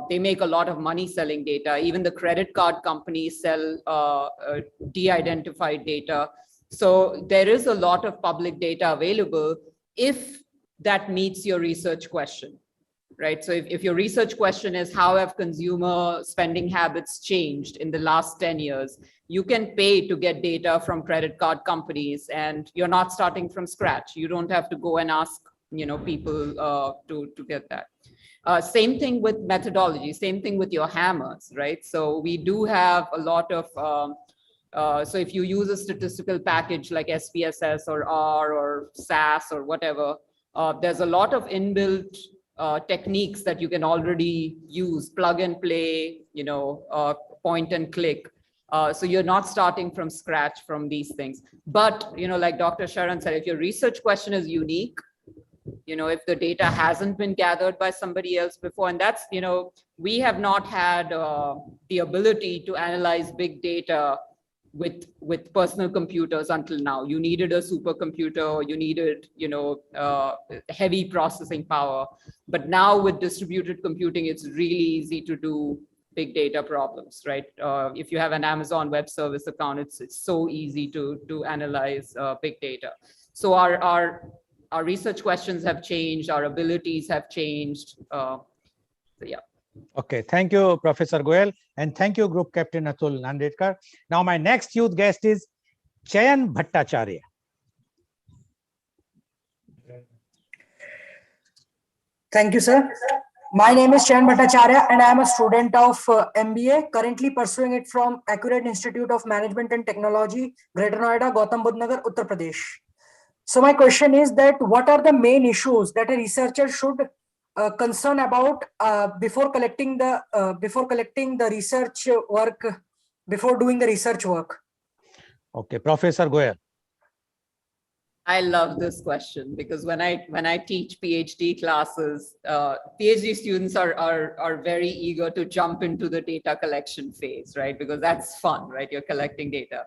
They make a lot of money selling data. Even the credit card companies sell de-identified data. So there is a lot of public data available if that meets your research question, right? So if your research question is how have consumer spending habits changed in the last 10 years, you can pay to get data from credit card companies, and you're not starting from scratch. You don't have to go and ask, people to get that. Same thing with methodology, same thing with your hammers, right? So we do have a lot of, so if you use a statistical package like SPSS or R or SAS or whatever, there's a lot of inbuilt techniques that you can already use, plug and play, point and click. So you're not starting from scratch from these things. But, like Dr. Sharan said, if your research question is unique, if the data hasn't been gathered by somebody else before, and that's, we have not had the ability to analyze big data with personal computers until now. You needed a supercomputer, or you needed, heavy processing power. But now with distributed computing, it's really easy to do big data problems, right? If you have an Amazon Web Service account, it's so easy to analyze big data. So our research questions have changed, our abilities have changed. So yeah. Okay, thank you, Professor Goel, and thank you, Group Captain Atul Nandedkar. Now, my next youth guest is Chayan Bhattacharya. Thank you, sir. My name is Chayan Bhattacharya and I am a student of MBA, currently pursuing it from Accurate Institute of Management and Technology, Greater Noida, Gautam Budh Nagar, Uttar Pradesh. So my question is that what are the main issues that a researcher should concern about before collecting the research work, before doing the research work? Okay, Professor Goel. I love this question because when I teach PhD classes, PhD students are very eager to jump into the data collection phase, right? Because that's fun, right? You're collecting data.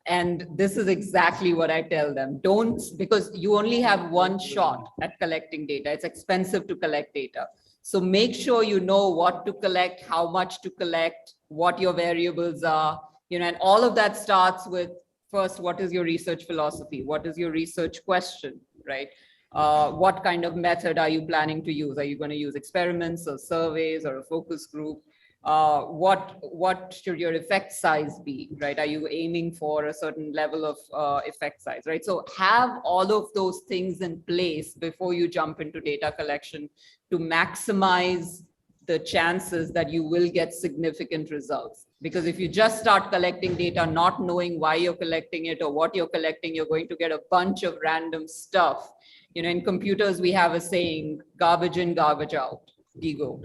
And this is exactly what I tell them. Don't, because you only have one shot at collecting data. It's expensive to collect data. So make sure you know what to collect, how much to collect, what your variables are, and all of that starts with first, what is your research philosophy? What is your research question, right? What kind of method are you planning to use? Are you going to use experiments or surveys or a focus group? What should your effect size be, right? Are you aiming for a certain level of effect size, right? So have all of those things in place before you jump into data collection to maximize the chances that you will get significant results. Because if you just start collecting data, not knowing why you're collecting it or what you're collecting, you're going to get a bunch of random stuff. In computers, we have a saying, garbage in, garbage out, GIGO.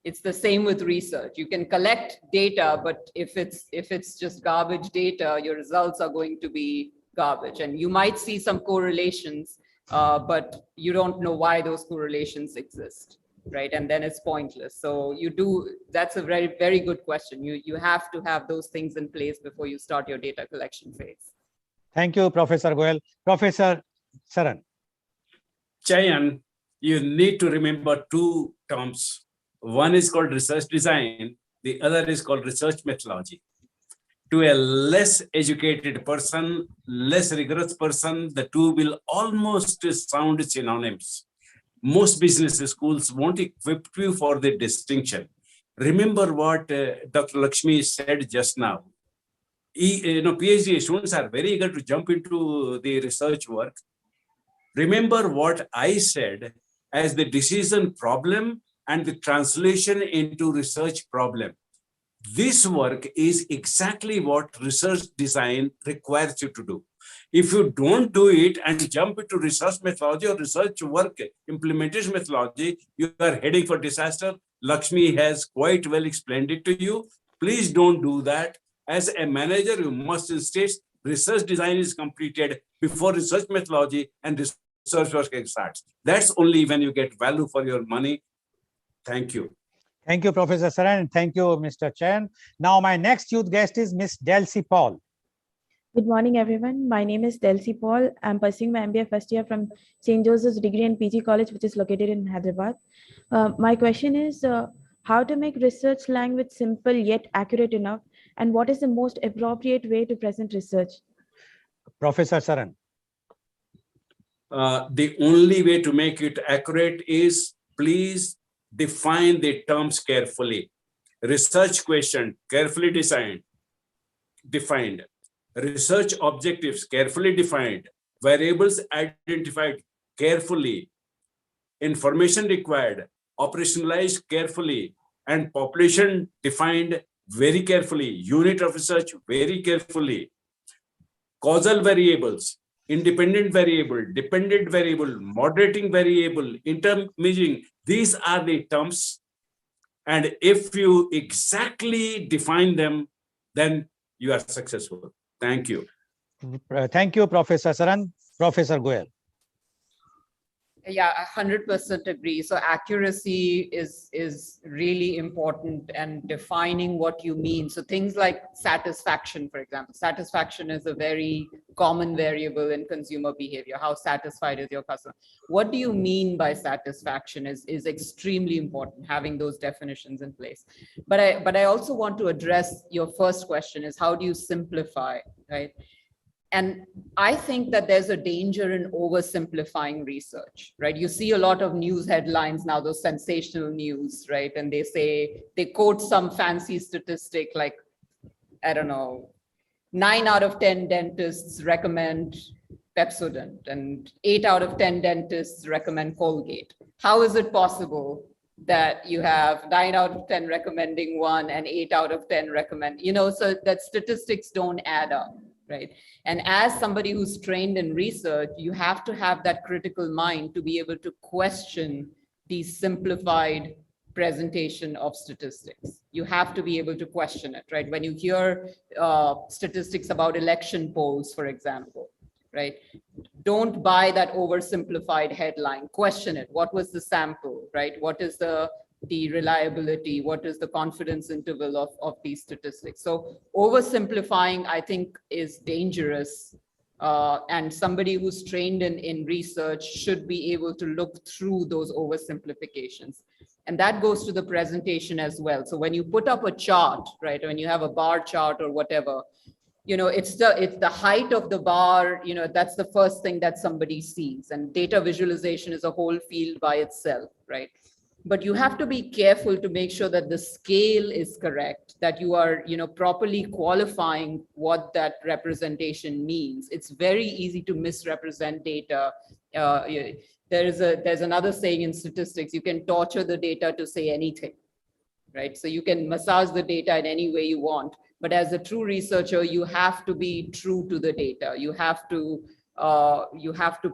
It's the same with research. You can collect data, but if it's just garbage data, your results are going to be garbage. And you might see some correlations, but you don't know why those correlations exist, right? And then it's pointless. So that's a very, very good question. You have to have those things in place before you start your data collection phase. Thank you, Professor Goel. Professor Saran. Chayan, you need to remember two terms. One is called research design. The other is called research methodology. To a less educated person, less rigorous person, the two will almost sound synonyms. Most business schools won't equip you for the distinction. Remember what Dr. Lakshmi said just now. PhD students are very eager to jump into the research work. Remember what I said as the decision problem and the translation into research problem. This work is exactly what research design requires you to do. If you don't do it and jump into research methodology or research work implementation methodology, you are heading for disaster. Lakshmi has quite well explained it to you. Please don't do that. As a manager, you must insist research design is completed before research methodology and research work starts. That's only when you get value for your money. Thank you. Thank you, Professor Saran, and thank you, Mr. Chen. Now, my next youth guest is Miss Delcy Paul. Good morning, everyone. My name is Delcy Paul. I'm pursuing my MBA first year from St. Joseph's Degree and PG College, which is located in Hyderabad. My question is how to make research language simple yet accurate enough, and what is the most appropriate way to present research? Professor Saran. The only way to make it accurate is please define the terms carefully. Research question, carefully defined. Research objectives, carefully defined. Variables identified carefully. Information required, operationalized carefully. And population defined very carefully. Unit of research very carefully. Causal variables, independent variable, dependent variable, moderating variable, intermediate. These are the terms. And if you exactly define them, then you are successful. Thank you. Thank you, Professor Saran. Professor Goel. Yeah, 100% agree. So accuracy is really important, and defining what you mean. So things like satisfaction, for example. Satisfaction is a very common variable in consumer behavior. How satisfied is your customer? What do you mean by satisfaction is extremely important, having those definitions in place. But I also want to address your first question is how do you simplify, right? And I think that there's a danger in oversimplifying research, right? You see a lot of news headlines now, those sensational news, right? And they quote some fancy statistic like, I don't know, 9 out of 10 dentists recommend Pepsodent and 8 out of 10 dentists recommend Colgate. How is it possible that you have 9 out of 10 recommending one and 8 out of 10 recommend, so that statistics don't add up, right? And as somebody who's trained in research, you have to have that critical mind to be able to question these simplified presentation of statistics. You have to be able to question it, right? When you hear statistics about election polls, for example, right? Don't buy that oversimplified headline. Question it. What was the sample, right? What is the reliability? What is the confidence interval of these statistics? So oversimplifying, I think, is dangerous. And somebody who's trained in research should be able to look through those oversimplifications. And that goes to the presentation as well. So when you put up a chart, right, when you have a bar chart or whatever, it's the height of the bar, that's the first thing that somebody sees. And data visualization is a whole field by itself, right? But you have to be careful to make sure that the scale is correct, that you are, properly qualifying what that representation means. It's very easy to misrepresent data. There's another saying in statistics: you can torture the data to say anything, right? So you can massage the data in any way you want. But as a true researcher, you have to be true to the data. You have to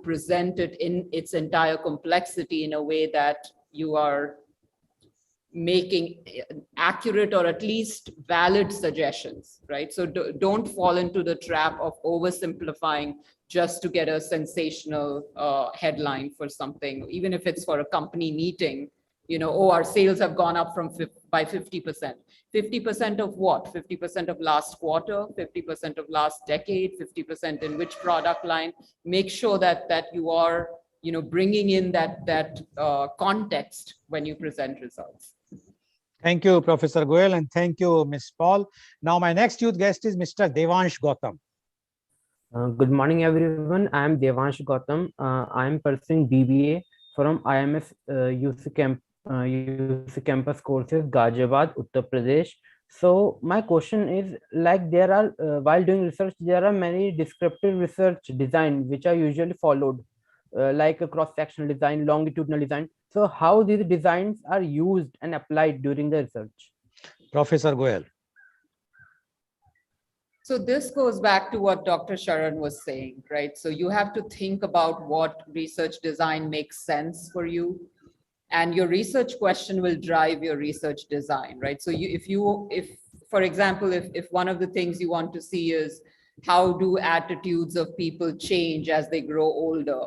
present it in its entire complexity in a way that you are making accurate or at least valid suggestions, right? So don't fall into the trap of oversimplifying just to get a sensational headline for something, even if it's for a company meeting. Our sales have gone up by 50%. 50% of what? 50% of last quarter, 50% of last decade, 50% in which product line? Make sure that you are, bringing in that context when you present results. Thank you, Professor Goel, and thank you, Ms. Paul. Now, my next youth guest is Mr. Devansh Gautam. Good morning, everyone. I am Devansh Gautam. I am pursuing BBA from IMS UC campus courses, Ghaziabad, Uttar Pradesh. So my question is, like, there are while doing research, there are many descriptive research design which are usually followed, like a cross-sectional design, longitudinal design. So how these designs are used and applied during the research? Professor Goel. So this goes back to what Dr. Sharan was saying, right? So you have to think about what research design makes sense for you. And your research question will drive your research design, right? So if for example, if one of the things you want to see is how do attitudes of people change as they grow older,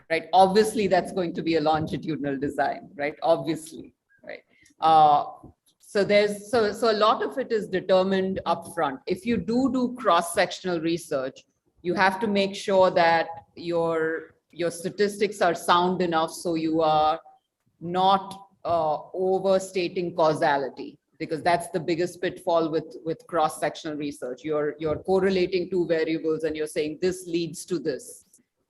right? Obviously, that's going to be a longitudinal design, right? Obviously, right? So a lot of it is determined upfront. If you do cross-sectional research, you have to make sure that your statistics are sound enough so you are not overstating causality, because that's the biggest pitfall with cross-sectional research. You're correlating two variables and you're saying this leads to this,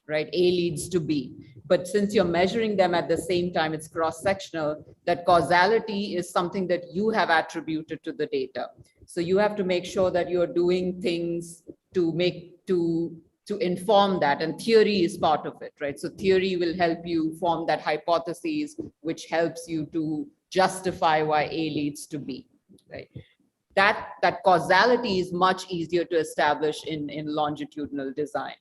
right? A leads to B. But since you're measuring them at the same time, it's cross-sectional, that causality is something that you have attributed to the data. So you have to make sure that you're doing things to inform that, and theory is part of it, right? So theory will help you form that hypothesis, which helps you to justify why A leads to B, right? That causality is much easier to establish in longitudinal design.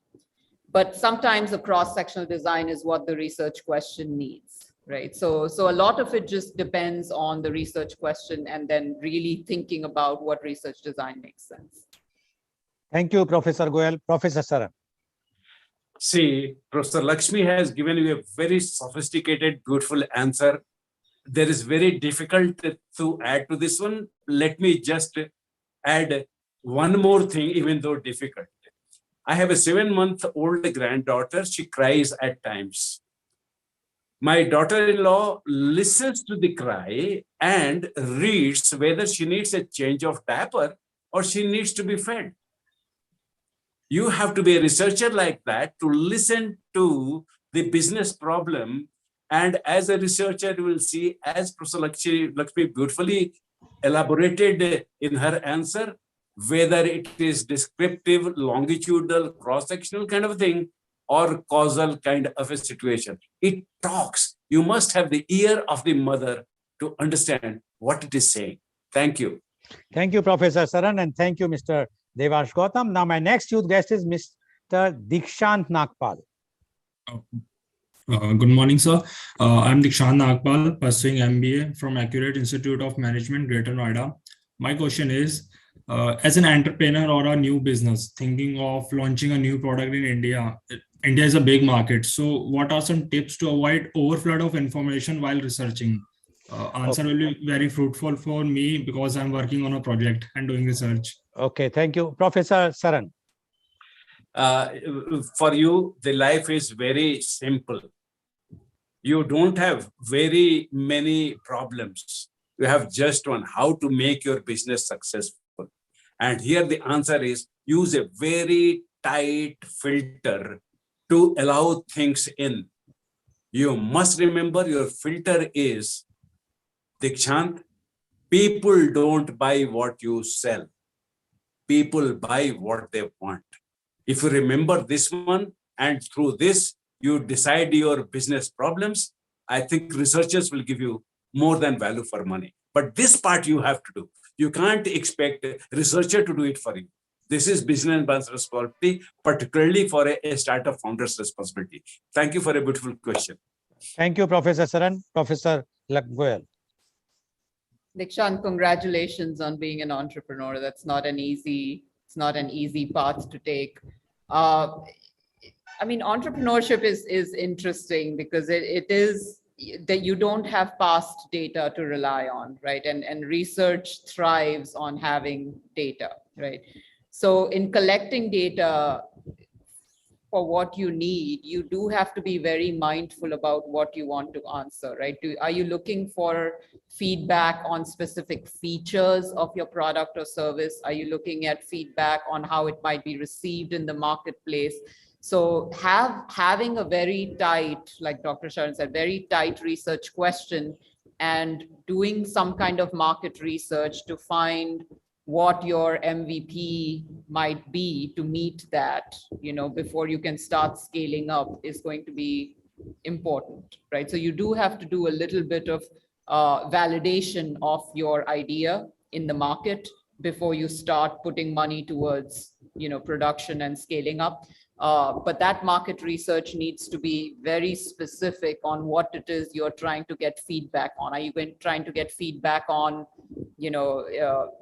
But sometimes a cross-sectional design is what the research question needs, right? So a lot of it just depends on the research question and then really thinking about what research design makes sense. Thank you, Professor Goel. Professor Saran. See, Professor Lakshmi has given you a very sophisticated, beautiful answer. There is very difficult to add to this one. Let me just add one more thing, even though difficult. I have a 7-month-old granddaughter. She cries at times. My daughter-in-law listens to the cry and reads whether she needs a change of diaper or she needs to be fed. You have to be a researcher like that to listen to the business problem. And as a researcher, you will see, as Professor Lakshmi beautifully elaborated in her answer, whether it is descriptive, longitudinal, cross-sectional kind of thing, or causal kind of a situation. It talks. You must have the ear of the mother to understand what it is saying. Thank you. Thank you, Professor Saran, and thank you, Mr. Devash Gautam. Now, my next youth guest is Mr. Dikshant Nagpal. Good morning, sir. I'm Dikshant Nagpal, pursuing MBA from Accurate Institute of Management, Greater Noida. My question is, as an entrepreneur or a new business thinking of launching a new product in India, India is a big market. So what are some tips to avoid overflood of information while researching? Answer will be very fruitful for me because I'm working on a project and doing research. Okay, thank you. Professor Saran. For you, the life is very simple. You don't have very many problems. You have just one, how to make your business successful. And here the answer is, use a very tight filter to allow things in. You must remember your filter is, Dikshant, people don't buy what you sell. People buy what they want. If you remember this one, and through this, you decide your business problems, I think researchers will give you more than value for money. But this part you have to do. You can't expect a researcher to do it for you. This is business responsibility, particularly for a startup founder's responsibility. Thank you for a beautiful question. Thank you, Professor Saran. Professor Goel. Dikshant, congratulations on being an entrepreneur. That's not an easy, it's not an easy path to take. I mean, entrepreneurship is interesting because it is that you don't have past data to rely on, right? And research thrives on having data, right? So in collecting data for what you need, you do have to be very mindful about what you want to answer, right? Are you looking for feedback on specific features of your product or service? Are you looking at feedback on how it might be received in the marketplace? So having a very tight, like Dr. Sharan said, very tight research question and doing some kind of market research to find what your MVP might be to meet that, you know, before you can start scaling up is going to be important, right? So you do have to do a little bit of validation of your idea in the market before you start putting money towards, you know, production and scaling up. But that market research needs to be very specific on what it is you're trying to get feedback on. Are you trying to get feedback on, you know,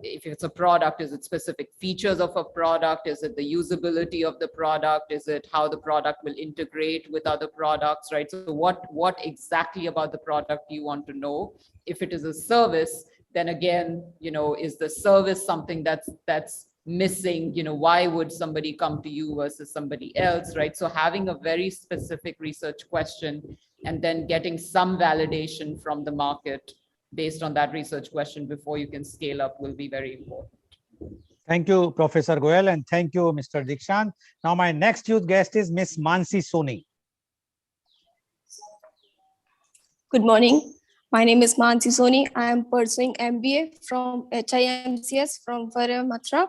if it's a product, is it specific features of a product? Is it the usability of the product? Is it how the product will integrate with other products, right? So what exactly about the product do you want to know? If it is a service, then again, you know, is the service something that's missing? You know, why would somebody come to you versus somebody else, right? So having a very specific research question and then getting some validation from the market based on that research question before you can scale up will be very important. Thank you, Professor Goel, and thank you, Mr. Dikshant. Now, my next youth guest is Miss Mansi Soni. Good morning. My name is Mansi Soni. I am pursuing MBA from HIMCS from Farah Matra.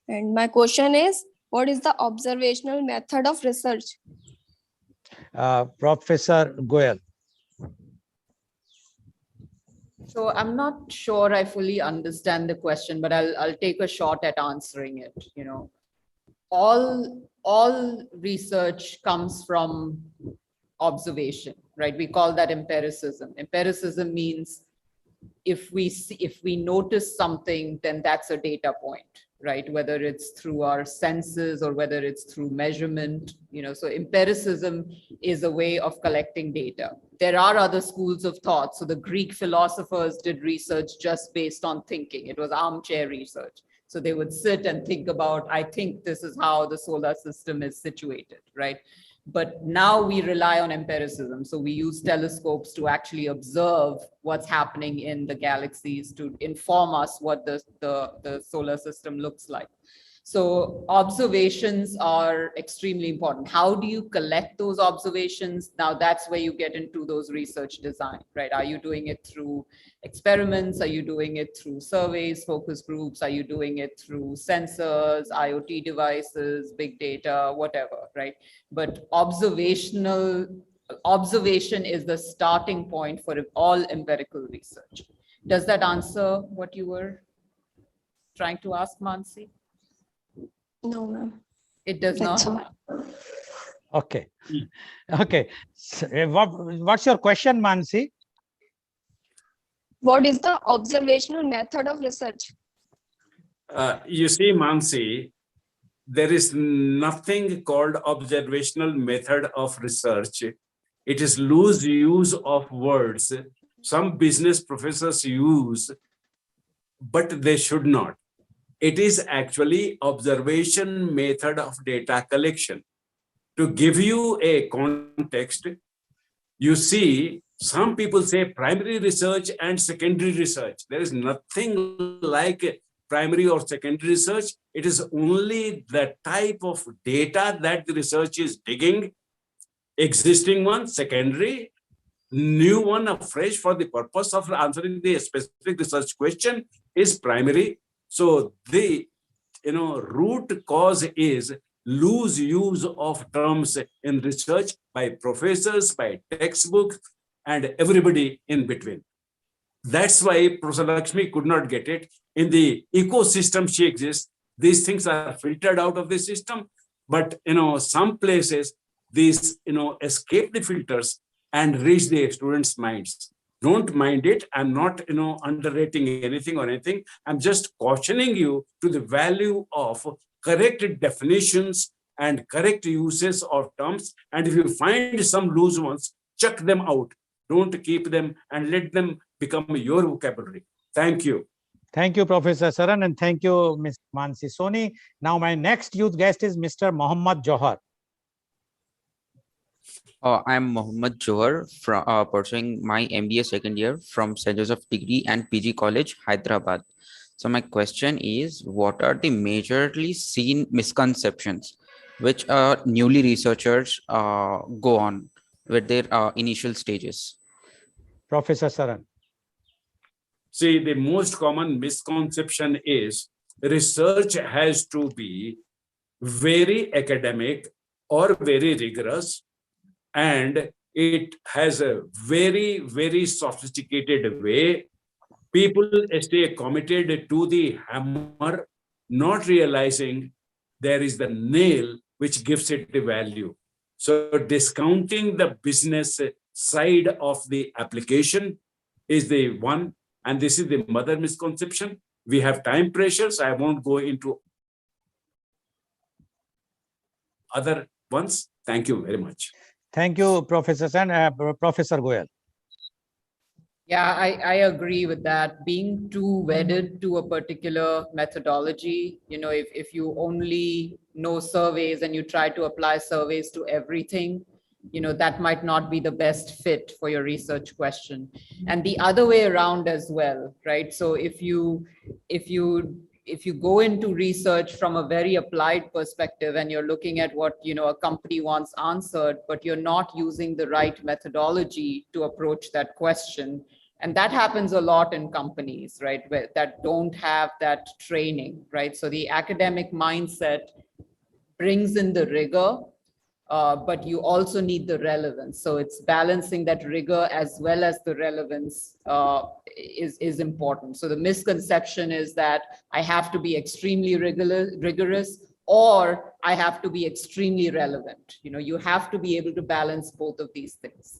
And my question is, what is the observational method of research? Professor Goel. So I'm not sure I fully understand the question, but I'll take a shot at answering it. You know, all research comes from observation, right? We call that empiricism. Empiricism means if we notice something, then that's a data point, right? Whether it's through our senses or whether it's through measurement, you know, so empiricism is a way of collecting data. There are other schools of thought. So the Greek philosophers did research just based on thinking. It was armchair research. So they would sit and think about, I think this is how the solar system is situated, right? But now we rely on empiricism. So we use telescopes to actually observe what's happening in the galaxies to inform us what the solar system looks like. So observations are extremely important. How do you collect those observations? Now that's where you get into those research design, right? Are you doing it through experiments? Are you doing it through surveys, focus groups? Are you doing it through sensors, IoT devices, big data, whatever, right? But observation is the starting point for all empirical research. Does that answer what you were trying to ask, Mansi? No, ma'am. It does That's not. all. Okay. Okay. So, what's your question, Mansi? What is the observational method of research? You see, Mansi, there is nothing called observational method of research. It is loose use of words. Some business professors use, but they should not. It is actually observation method of data collection. To give you a context, you see, some people say primary research and secondary research. There is nothing like primary or secondary research. It is only the type of data that the research is digging, existing one, secondary, new one, fresh for the purpose of answering the specific research question is primary. So the root cause is loose use of terms in research by professors, by textbooks, and everybody in between. That's why Professor Lakshmi could not get it. In the ecosystem she exists, these things are filtered out of the system. But some places these escape the filters and reach the students' minds. Don't mind it. I'm not underrating anything or anything. I'm just cautioning you to the value of correct definitions and correct uses of terms. And if you find some loose ones, check them out. Don't keep them and let them become your vocabulary. Thank you. Thank you, Professor Saran, and thank you, Ms. Mansi Soni. Now, my next youth guest is Mr. Mohammad Johar. I'm Mohammad Johar, from pursuing my MBA second year from St. Joseph Degree and PG College, Hyderabad. So my question is, what are the majorly seen misconceptions which newly researchers go on with their initial stages? Professor Saran. See, the most common misconception is research has to be very academic or very rigorous, and it has a very, very sophisticated way. People stay committed to the hammer, not realizing there is the nail which gives it the value. So discounting the business side of the application is the one, and this is the mother misconception. We have time pressures. I won't go into other ones. Thank you very much. Thank you, Professor Saran. Professor Goel. Yeah, I agree with that. Being too wedded to a particular methodology, if you only know surveys and you try to apply surveys to everything, that might not be the best fit for your research question. And the other way around as well, right? So if you go into research from a very applied perspective and you're looking at what a company wants answered, but you're not using the right methodology to approach that question, and that happens a lot in companies, right, that don't have that training, right? So the academic mindset brings in the rigor, but you also need the relevance. So it's balancing that rigor as well as the relevance is important. So the misconception is that I have to be extremely rigorous or I have to be extremely relevant. You have to be able to balance both of these things.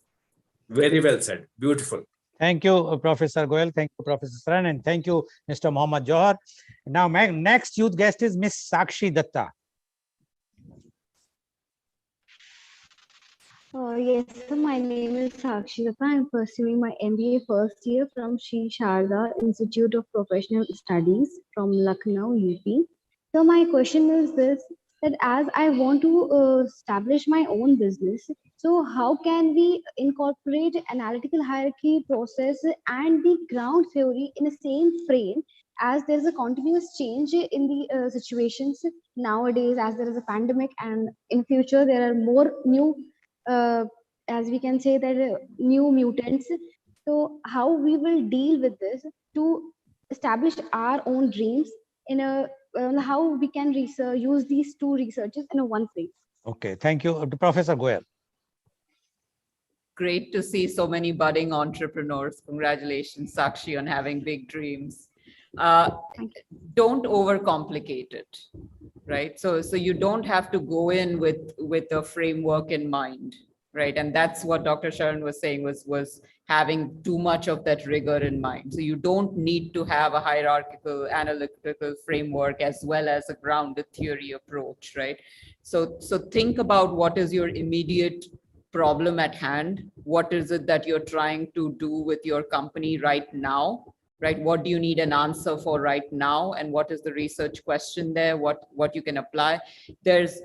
Very well said. Beautiful. Thank you, Professor Goel. Thank you, Professor Saran, and thank you, Mr. Mohammad Johar. Now, my next youth guest is Miss Sakshi Datta. Yes, so my name is Sakshi Datta. I'm pursuing my MBA first year from Sri Sharda Institute of Professional Studies from Lucknow, UP. So my question is this, that as I want to establish my own business, so how can we incorporate analytical hierarchy process and the ground theory in the same frame as there is a continuous change in the situations nowadays, as there is a pandemic, and in future there are more new, as we can say that new mutants. So how we will deal with this to establish our own dreams in a how we can research, use these two researches in a one place. Okay, thank you, Professor Goel. Great to see so many budding entrepreneurs. Congratulations, Sakshi, on having big dreams. Don't overcomplicate it, right? So you don't have to go in with a framework in mind, right? And that's what Dr. Sharan was saying, was having too much of that rigor in mind. So you don't need to have a hierarchical, analytical framework as well as a grounded theory approach, right? So think about what is your immediate problem at hand. What is it that you're trying to do with your company right now, right? What do you need an answer for right now? And what is the research question there? What you can apply?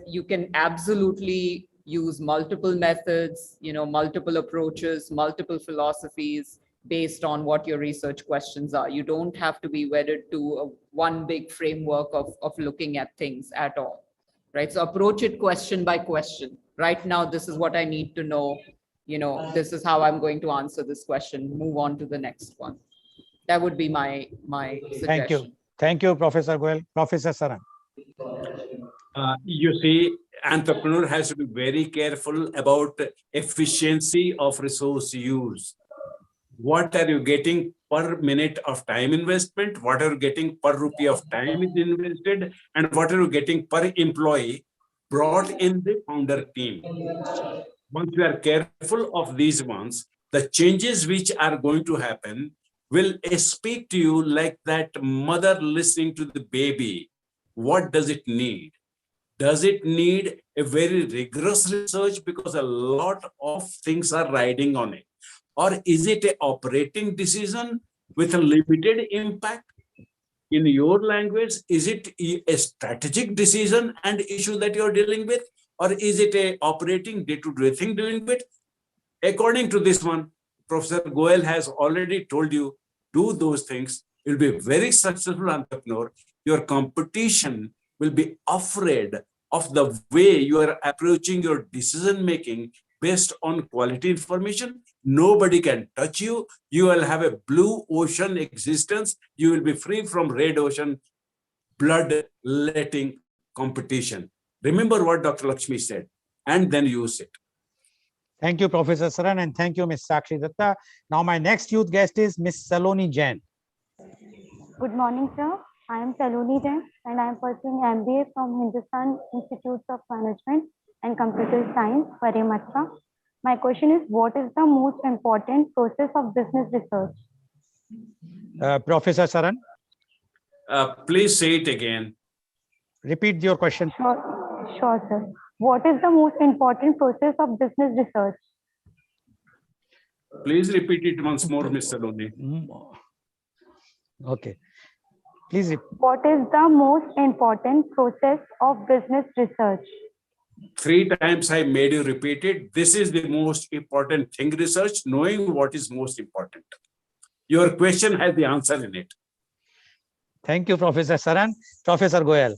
You can absolutely use multiple methods, multiple approaches, multiple philosophies based on what your research questions are. You don't have to be wedded to one big framework of looking at things at all, right? So approach it question by question. Right now, this is what I need to know. This is how I'm going to answer this question. Move on to the next one. That would be my suggestion. Thank you, Professor Goel. Professor Saran. You see, entrepreneur has to be very careful about efficiency of resource use. What are you getting per minute of time investment? What are you getting per rupee of time is invested? And what are you getting per employee brought in the founder team? Once we are careful of these ones, the changes which are going to happen will speak to you like that mother listening to the baby. What does it need? Does it need a very rigorous research because a lot of things are riding on it? Or is it an operating decision with a limited impact? In your language, is it a strategic decision and issue that you're dealing with? Or is it a operating day-to-day thing doing with? According to this one, Professor Goel has already told you, do those things. You'll be a very successful entrepreneur. Your competition will be afraid of the way you are approaching your decision-making based on quality information. Nobody can touch you. You will have a blue ocean existence. You will be free from red ocean, blood-letting competition. Remember what Dr. Lakshmi said, and then use it. Thank you, Professor Saran, and thank you, Ms. Sakshi Datta. Now, my next youth guest is Ms. Saloni Jain. Good morning, sir. I am Saloni Jain, and I am pursuing MBA from Hindustan Institute of Management and Computer Science, Parimatra. My question is, what is the most important process of business research? Professor Saran. Please say it again. Repeat your question. Sure, sir. What is the most important process of business research? Please repeat it once more, Mr. Saloni. Okay. Please repeat. What is the most important process of business research? 3 times I made you repeat it. This is the most important thing, research, knowing what is most important. Your question has the answer in it. Thank you, Professor Saran. Professor Goel.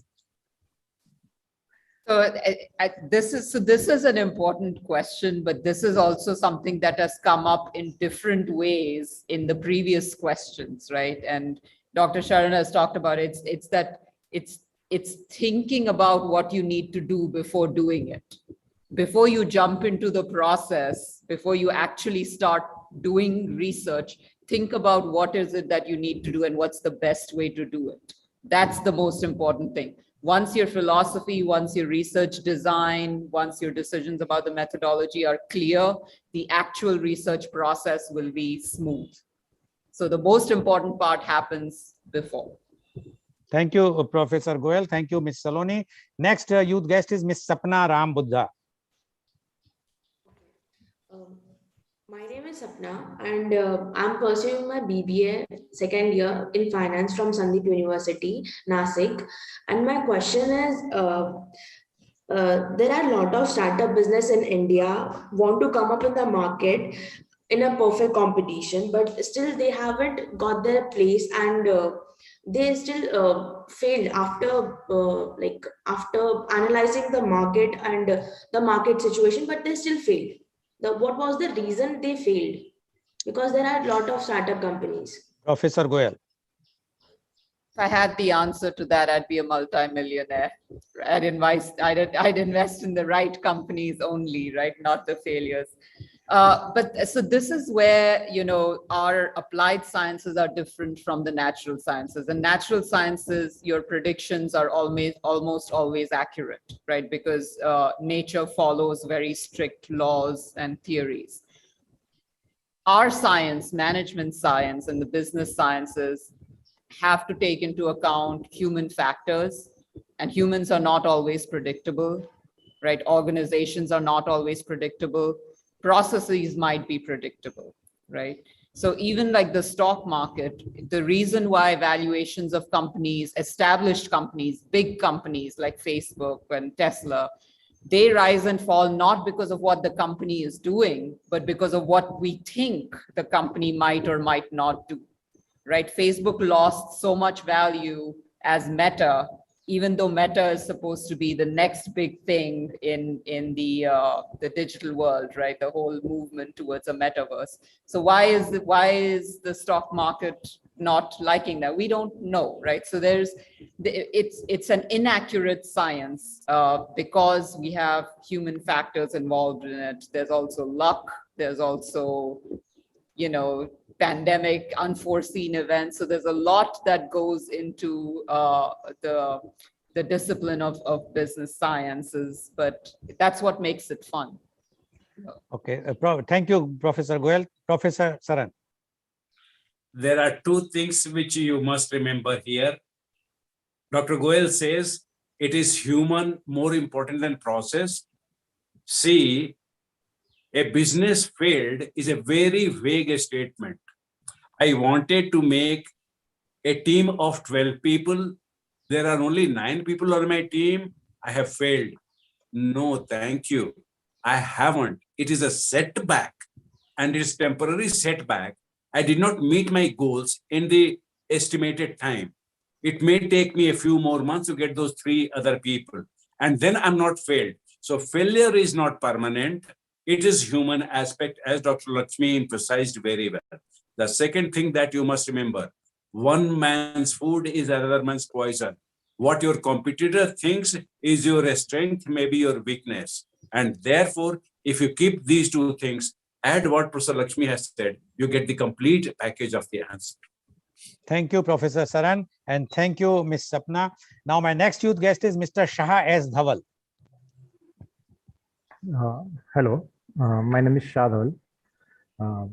So this is an important question, but this is also something that has come up in different ways in the previous questions, right? And Dr. Sharan has talked about it. It's thinking about what you need to do before doing it. Before you jump into the process, before you actually start doing research, think about what is it that you need to do and what's the best way to do it. That's the most important thing. Once your philosophy, once your research design, once your decisions about the methodology are clear, the actual research process will be smooth. So the most important part happens before. Thank you, Professor Goel. Thank you, Ms. Saloni. Next youth guest is Ms. Sapna Ram Buddha. My name is Sapna, and I'm pursuing my BBA second year in finance from Sandeep University, Nasik. And my question is, there are a lot of startup business in India want to come up in the market in a perfect competition, but still they haven't got their place and they still failed after after analyzing the market and the market situation, but they still failed. What was the reason they failed? Because there are a lot of startup companies. Professor Goel. If I had the answer to that, I'd be a multimillionaire. I'd invest in the right companies only, right? Not the failures. But so this is where, you know, our applied sciences are different from the natural sciences. And natural sciences, your predictions are almost always accurate, right? Because nature follows very strict laws and theories. Our science, management science, and the business sciences have to take into account human factors, and humans are not always predictable, right? Organizations are not always predictable. Processes might be predictable, right? So even like the stock market, the reason why valuations of companies, established companies, big companies like Facebook and Tesla, they rise and fall not because of what the company is doing, but because of what we think the company might or might not do, right? Facebook lost so much value as Meta, even though Meta is supposed to be the next big thing in the digital world, right? The whole movement towards a metaverse. So why is the stock market not liking that? We don't know, right? So it's an inaccurate science because we have human factors involved in it. There's also luck. There's also, you know, pandemic, unforeseen events. So there's a lot that goes into the discipline of business sciences, but that's what makes it fun. Okay, thank you, Professor Goel. Professor Saran. There are two things which you must remember here. Dr. Goel says it is human more important than process. See, a business failed is a very vague statement. I wanted to make a team of 12 people. There are only 9 people on my team. I have failed. No, thank you. I haven't. It is a setback, and it's temporary setback. I did not meet my goals in the estimated time. It may take me a few more months to get those 3 other people, and then I'm not failed. So failure is not permanent. It is human aspect, as Dr. Lakshmi emphasized very well. The second thing that you must remember, one man's food is another man's poison. What your competitor thinks is your strength, maybe your weakness. And therefore, if you keep these two things, add what Professor Lakshmi has said, you get the complete package of the answer. Thank you, Professor Saran, and thank you, Ms. Sapna. Now, my next youth guest is Mr. Shah S. Dhaval. Hello, my name is Shah Dhaval.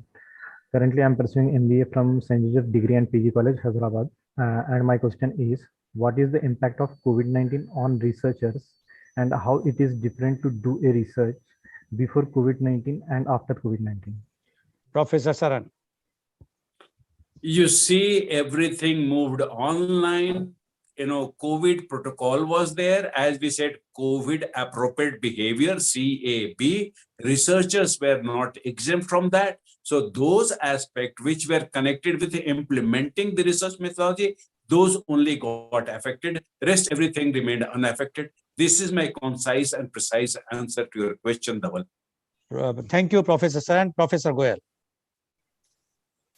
Currently, I'm pursuing MBA from St. Joseph Degree and PG College, Hyderabad. And my question is, what is the impact of COVID-19 on researchers and how it is different to do a research before COVID-19 and after COVID-19? Professor Saran. You see, everything moved online. You know, COVID protocol was there. As we said, COVID appropriate behavior, CAB. Researchers were not exempt from that. So those aspects which were connected with implementing the research methodology, those only got affected. Rest, everything remained unaffected. This is my concise and precise answer to your question, Dhaval. Thank you, Professor Saran. Professor Goel.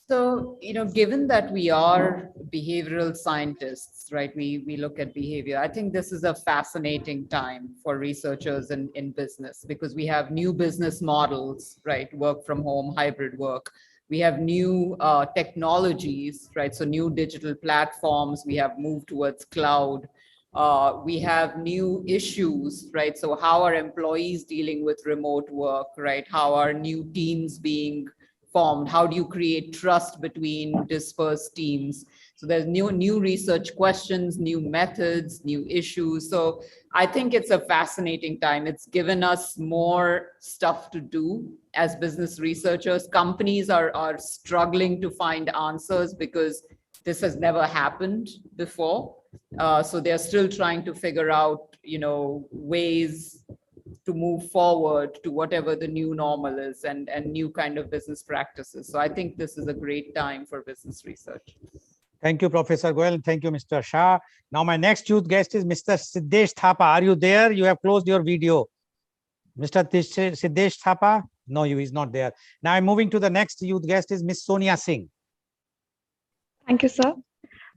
So, you know, given that we are behavioral scientists, right, we look at behavior, I think this is a fascinating time for researchers in business because we have new business models, right, work from home, hybrid work. We have new technologies, right, so new digital platforms, we have moved towards cloud. We have new issues, right, so how are employees dealing with remote work, right, how are new teams being formed? How do you create trust between dispersed teams? So there's new research questions, new methods, new issues. So I think it's a fascinating time. It's given us more stuff to do as business researchers. Companies are struggling to find answers because this has never happened before. So they're still trying to figure out, you know, ways to move forward to whatever the new normal is and new kind of business practices. So I think this is a great time for business research. Thank you, Professor Goel. Thank you, Mr. Shah. Now, my next youth guest is Mr. Siddesh Thapa. Are you there? You have closed your video. Mr. Siddesh Thapa? No, he is not there. Now, I'm moving to the next youth guest is Miss Sonia Singh. Thank you, sir.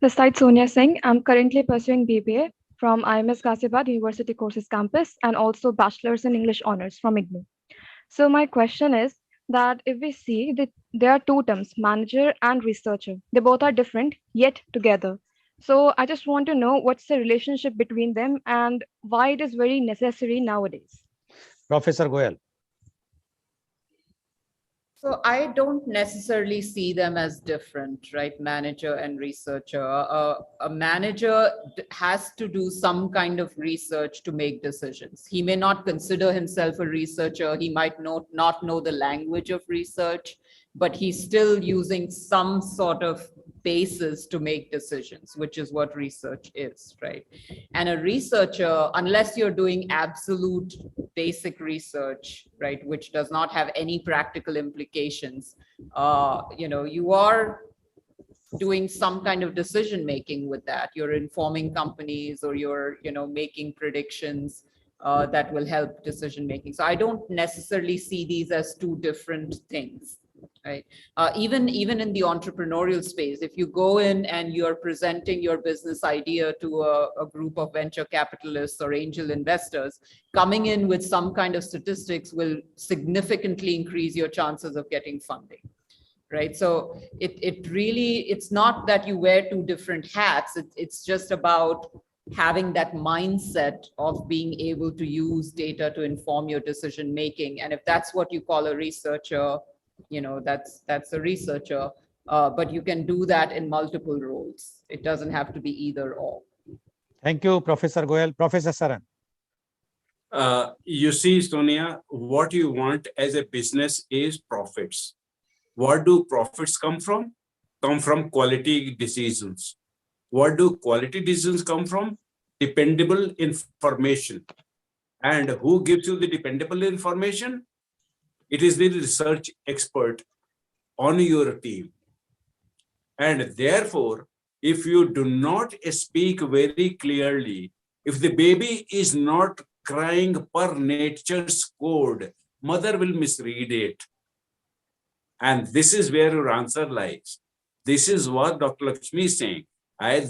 This side Sonia Singh. I'm currently pursuing BBA from IMS Ghaziabad University Courses Campus and also Bachelor's in English Honors from IGNOU. So my question is that if we see that there are two terms, manager and researcher, they both are different yet together. So I just want to know what's the relationship between them and why it is very necessary nowadays. Professor Goel. So I don't necessarily see them as different, right? Manager and researcher. A manager has to do some kind of research to make decisions. He may not consider himself a researcher. He might not know the language of research, but he's still using some sort of basis to make decisions, which is what research is, right? And a researcher, unless you're doing absolute basic research, right, which does not have any practical implications, you are doing some kind of decision making with that. You're informing companies or you're, making predictions that will help decision making. So I don't necessarily see these as two different things. Right. Even in the entrepreneurial space, if you go in and you're presenting your business idea to a group of venture capitalists or angel investors, coming in with some kind of statistics will significantly increase your chances of getting funding. Right. So it's not that you wear two different hats. It's just about having that mindset of being able to use data to inform your decision making. And if that's what you call a researcher, that's a researcher, but you can do that in multiple roles. It doesn't have to be either or. Thank you, Professor Goel. Professor Saran. You see, Sonia, what you want as a business is profits. What do profits come from? Come from quality decisions. What do quality decisions come from? Dependable information. And who gives you the dependable information? It is the research expert on your team. And therefore, if you do not speak very clearly, if the baby is not crying per nature's code, mother will misread it. And this is where your answer lies. This is what Dr. Lakshmi is saying.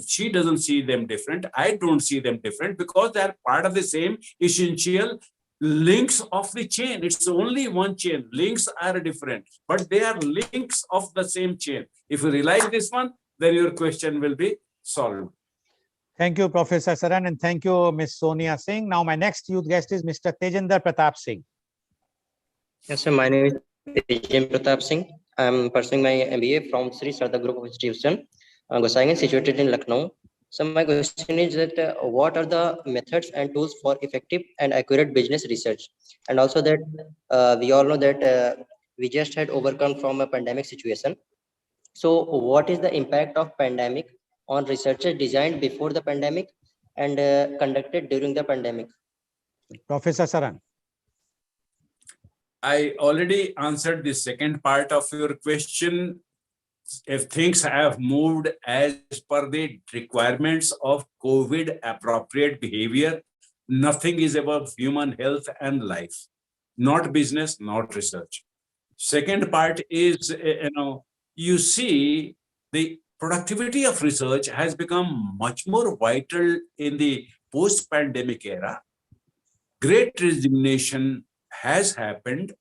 She doesn't see them different. I don't see them different because they are part of the same essential links of the chain. It's only one chain. Links are different, but they are links of the same chain. If you realize this one, then your question will be solved. Thank you, Professor Saran, and thank you, Ms. Sonia Singh. Now, my next youth guest is Mr. Tejinder Pratap Singh. Yes, sir. My name is Tejinder Pratap Singh. I'm pursuing my MBA from Sri Sarda Group of Institution, Gosagan, situated in Lucknow. So my question is that what are the methods and tools for effective and accurate business research? And also that we all know that we just had overcome from a pandemic situation. So what is the impact of pandemic on researchers designed before the pandemic and conducted during the pandemic? Professor Saran. I already answered the second part of your question. If things have moved as per the requirements of COVID appropriate behavior, nothing is above human health and life, not business, not research. Second part is, you see the productivity of research has become much more vital in the post-pandemic era. Great resignation has happened.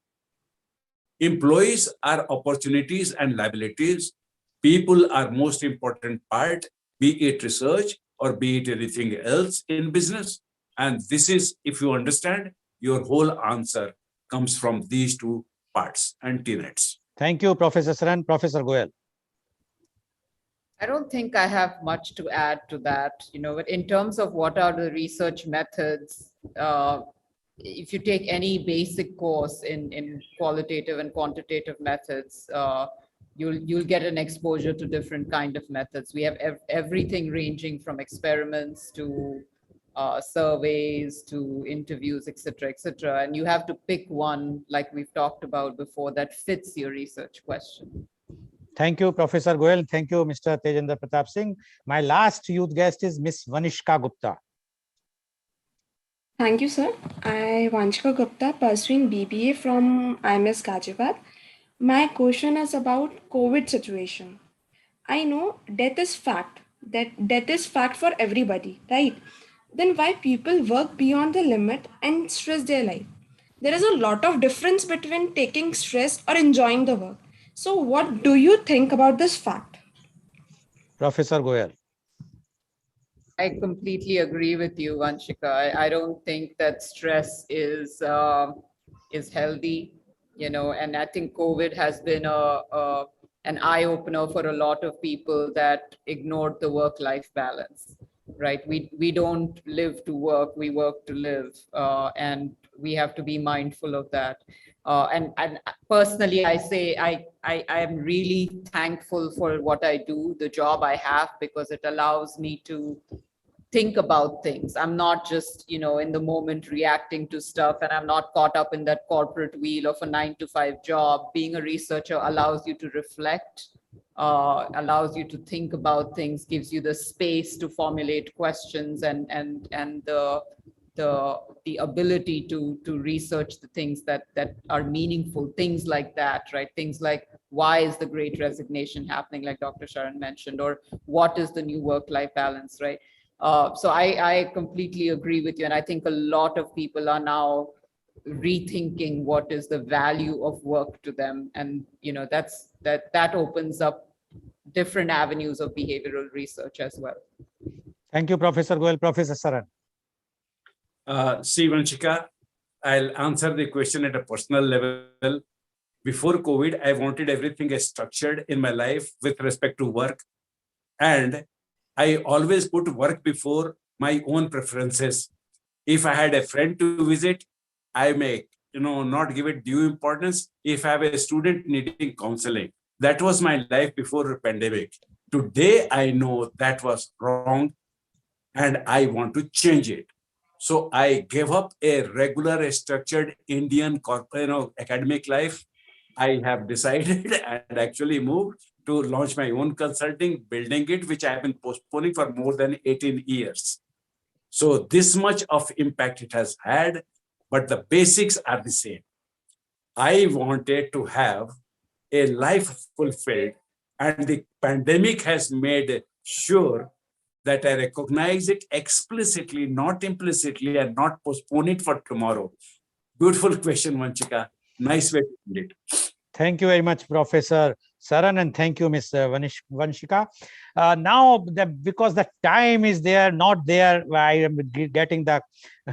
Employees are opportunities and liabilities. People are most important part, be it research or be it anything else in business. And this is, if you understand, your whole answer comes from these two parts and tenets. Thank you, Professor Saran. Professor Goel. I don't think I have much to add to that, but in terms of what are the research methods, if you take any basic course in qualitative and quantitative methods, you'll get an exposure to different kind of methods. We have everything ranging from experiments to surveys to interviews, etc., etc. And you have to pick one, like we've talked about before, that fits your research question. Thank you, Professor Goel. Thank you, Mr. Tejendra Pratap Singh. My last youth guest is Miss Vanishka Gupta. Thank you, sir. I, Vanchika Gupta, pursuing BBA from IMS Ghaziabad. My question is about COVID situation. I know death is fact, that death is fact for everybody, right? Then why people work beyond the limit and stress their life? There is a lot of difference between taking stress or enjoying the work. So what do you think about this fact? Professor Goel. I completely agree with you, Vanshika. I don't think that stress is healthy, and I think COVID has been an eye opener for a lot of people that ignored the work-life balance. Right? We don't live to work; we work to live, and we have to be mindful of that. And personally, I say I am really thankful for what I do, the job I have, because it allows me to think about things. I'm not just, in the moment reacting to stuff, and I'm not caught up in that corporate wheel of a 9-to-5 job. Being a researcher allows you to reflect, allows you to think about things, gives you the space to formulate questions and the ability to research the things that are meaningful, things like that, right? Things like, why is the great resignation happening, like Dr. Sharan mentioned, or what is the new work-life balance, right? So I completely agree with you. And I think a lot of people are now rethinking what is the value of work to them. And, that opens up different avenues of behavioral research as well. Thank you, Professor Goel. Professor Saran. See, Vanshika, I'll answer the question at a personal level. Before COVID, I wanted everything structured in my life with respect to work. And I always put work before my own preferences. If I had a friend to visit, I may, not give it due importance. If I have a student needing counseling, that was my life before the pandemic. Today, I know that was wrong, and I want to change it. So I gave up a regular, structured Indian corporate, academic life. I have decided and actually moved to launch my own consulting, building it, which I have been postponing for more than 18 years. So this much of impact it has had, but the basics are the same. I wanted to have a life fulfilled, and the pandemic has made sure that I recognize it explicitly, not implicitly, and not postpone it for tomorrow. Beautiful question, Vanchika. Nice way to put it. Thank you very much, Professor Saran, and thank you, Ms. Vanshika. Now, because the time is there, not there, I am getting the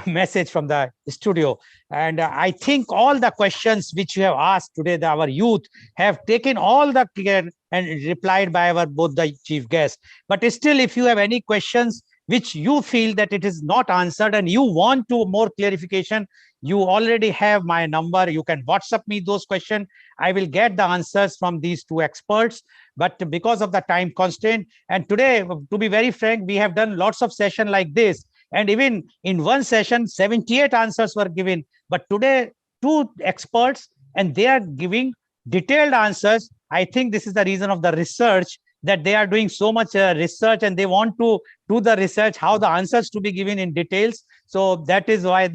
message from the studio. And I think all the questions which you have asked today, our youth have taken all the care and replied by both the chief guests. But still, if you have any questions which you feel that it is not answered and you want to more clarification, you already have my number. You can WhatsApp me those questions. I will get the answers from these two experts. But because of the time constraint, and today, to be very frank, we have done lots of sessions like this. And even in one session, 78 answers were given. But today, two experts, and they are giving detailed answers. I think this is the reason of the research, that they are doing so much research and they want to do the research, how the answers to be given in details. So that is why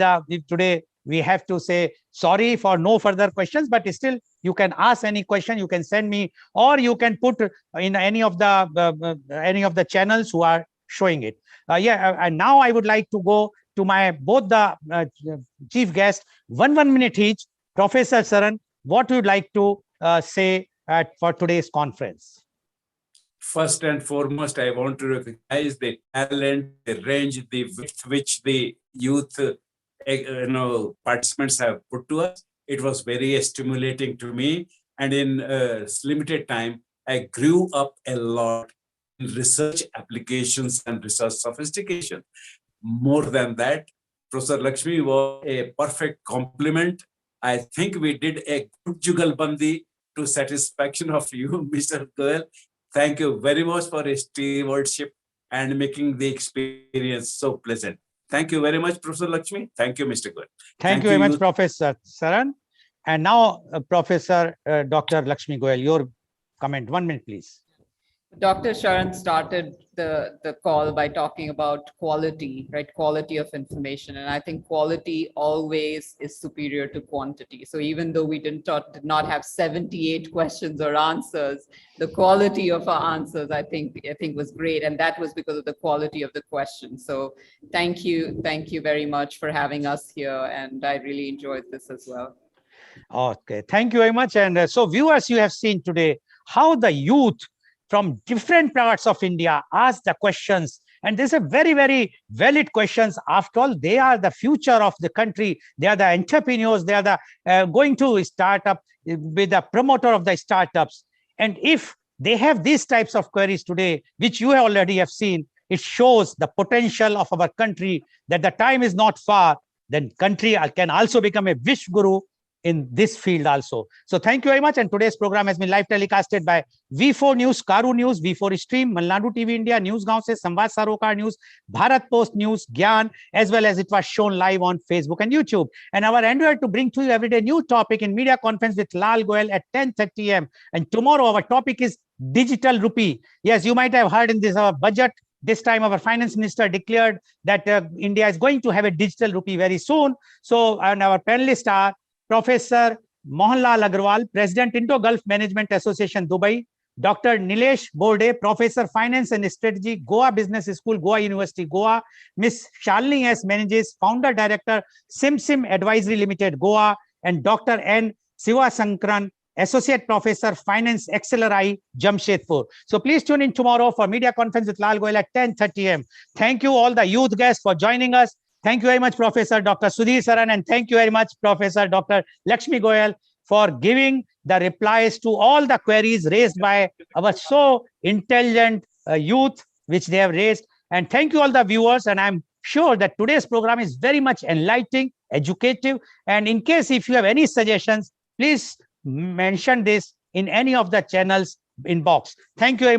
today we have to say sorry for no further questions, but still you can ask any question, you can send me, or you can put in any of the channels who are showing it. And now I would like to go to both the chief guests, one minute each. Professor Saran, what would you like to say for today's conference? First and foremost, I want to recognize the talent, the range, the width which the youth participants have put to us. It was very stimulating to me. And in limited time, I grew up a lot in research applications and research sophistication. More than that, Professor Lakshmi was a perfect complement. I think we did a good jugalbandi to satisfaction of you, Mr. Goel. Thank you very much for his stewardship and making the experience so pleasant. Thank you very much, Professor Lakshmi. Thank you, Mr. Goel. Thank you very much, Professor Saran. And now, Professor Dr. Lakshmi Goel, your comment. 1 minute, please. Dr. Sharan started the call by talking about quality, right? Quality of information. And I think quality always is superior to quantity. So even though we did not have 78 questions or answers, the quality of our answers, I think was great. And that was because of the quality of the question. So thank you very much for having us here. And I really enjoyed this as well. Okay, thank you very much. And so viewers, you have seen today how the youth from different parts of India ask the questions. And these are very, very valid questions. After all, they are the future of the country. They are the entrepreneurs. They are the going to start up, with the promoter of the startups. And if they have these types of queries today, which you already have seen, it shows the potential of our country, that the time is not far. Then country can also become a wish guru in this field also. So thank you very much. And today's program has been live telecasted by V4 News, Karu News, V4 Stream, Malnadu TV India, News Gaon se, Samvad Sarokar News, Bharat Post News, Gyan, as well as it was shown live on Facebook and YouTube. And our endeavor to bring to you every day new topic in media conference with Lal Goel at 10:30 a.m. And tomorrow our topic is digital rupee. Yes, you might have heard in this our budget. This time our finance minister declared that India is going to have a digital rupee very soon. So, and our panelists are Professor Mohanlal Agarwal, President Indo-Gulf Management Association, Dubai, Dr. Nilesh Borde, Professor Finance and Strategy, Goa Business School, Goa University, Goa, Ms. Shalini S. manages, Founder Director, SimSim Advisory Limited, Goa, and Dr. N. Sivasankaran, Associate Professor, Finance, XLRI, Jamshedpur. So please tune in tomorrow for media conference with Lal Goel at 10:30 a.m. Thank you all the youth guests for joining us. Thank you very much, Professor Dr. Sudhir Saran, and thank you very much, Professor Dr. Lakshmi Goel, for giving the replies to all the queries raised by our so intelligent youth, which they have raised. And thank you all the viewers. And I'm sure that today's program is very much enlightening, educative. And in case if you have any suggestions, please mention this in any of the channels inbox. Thank you very much.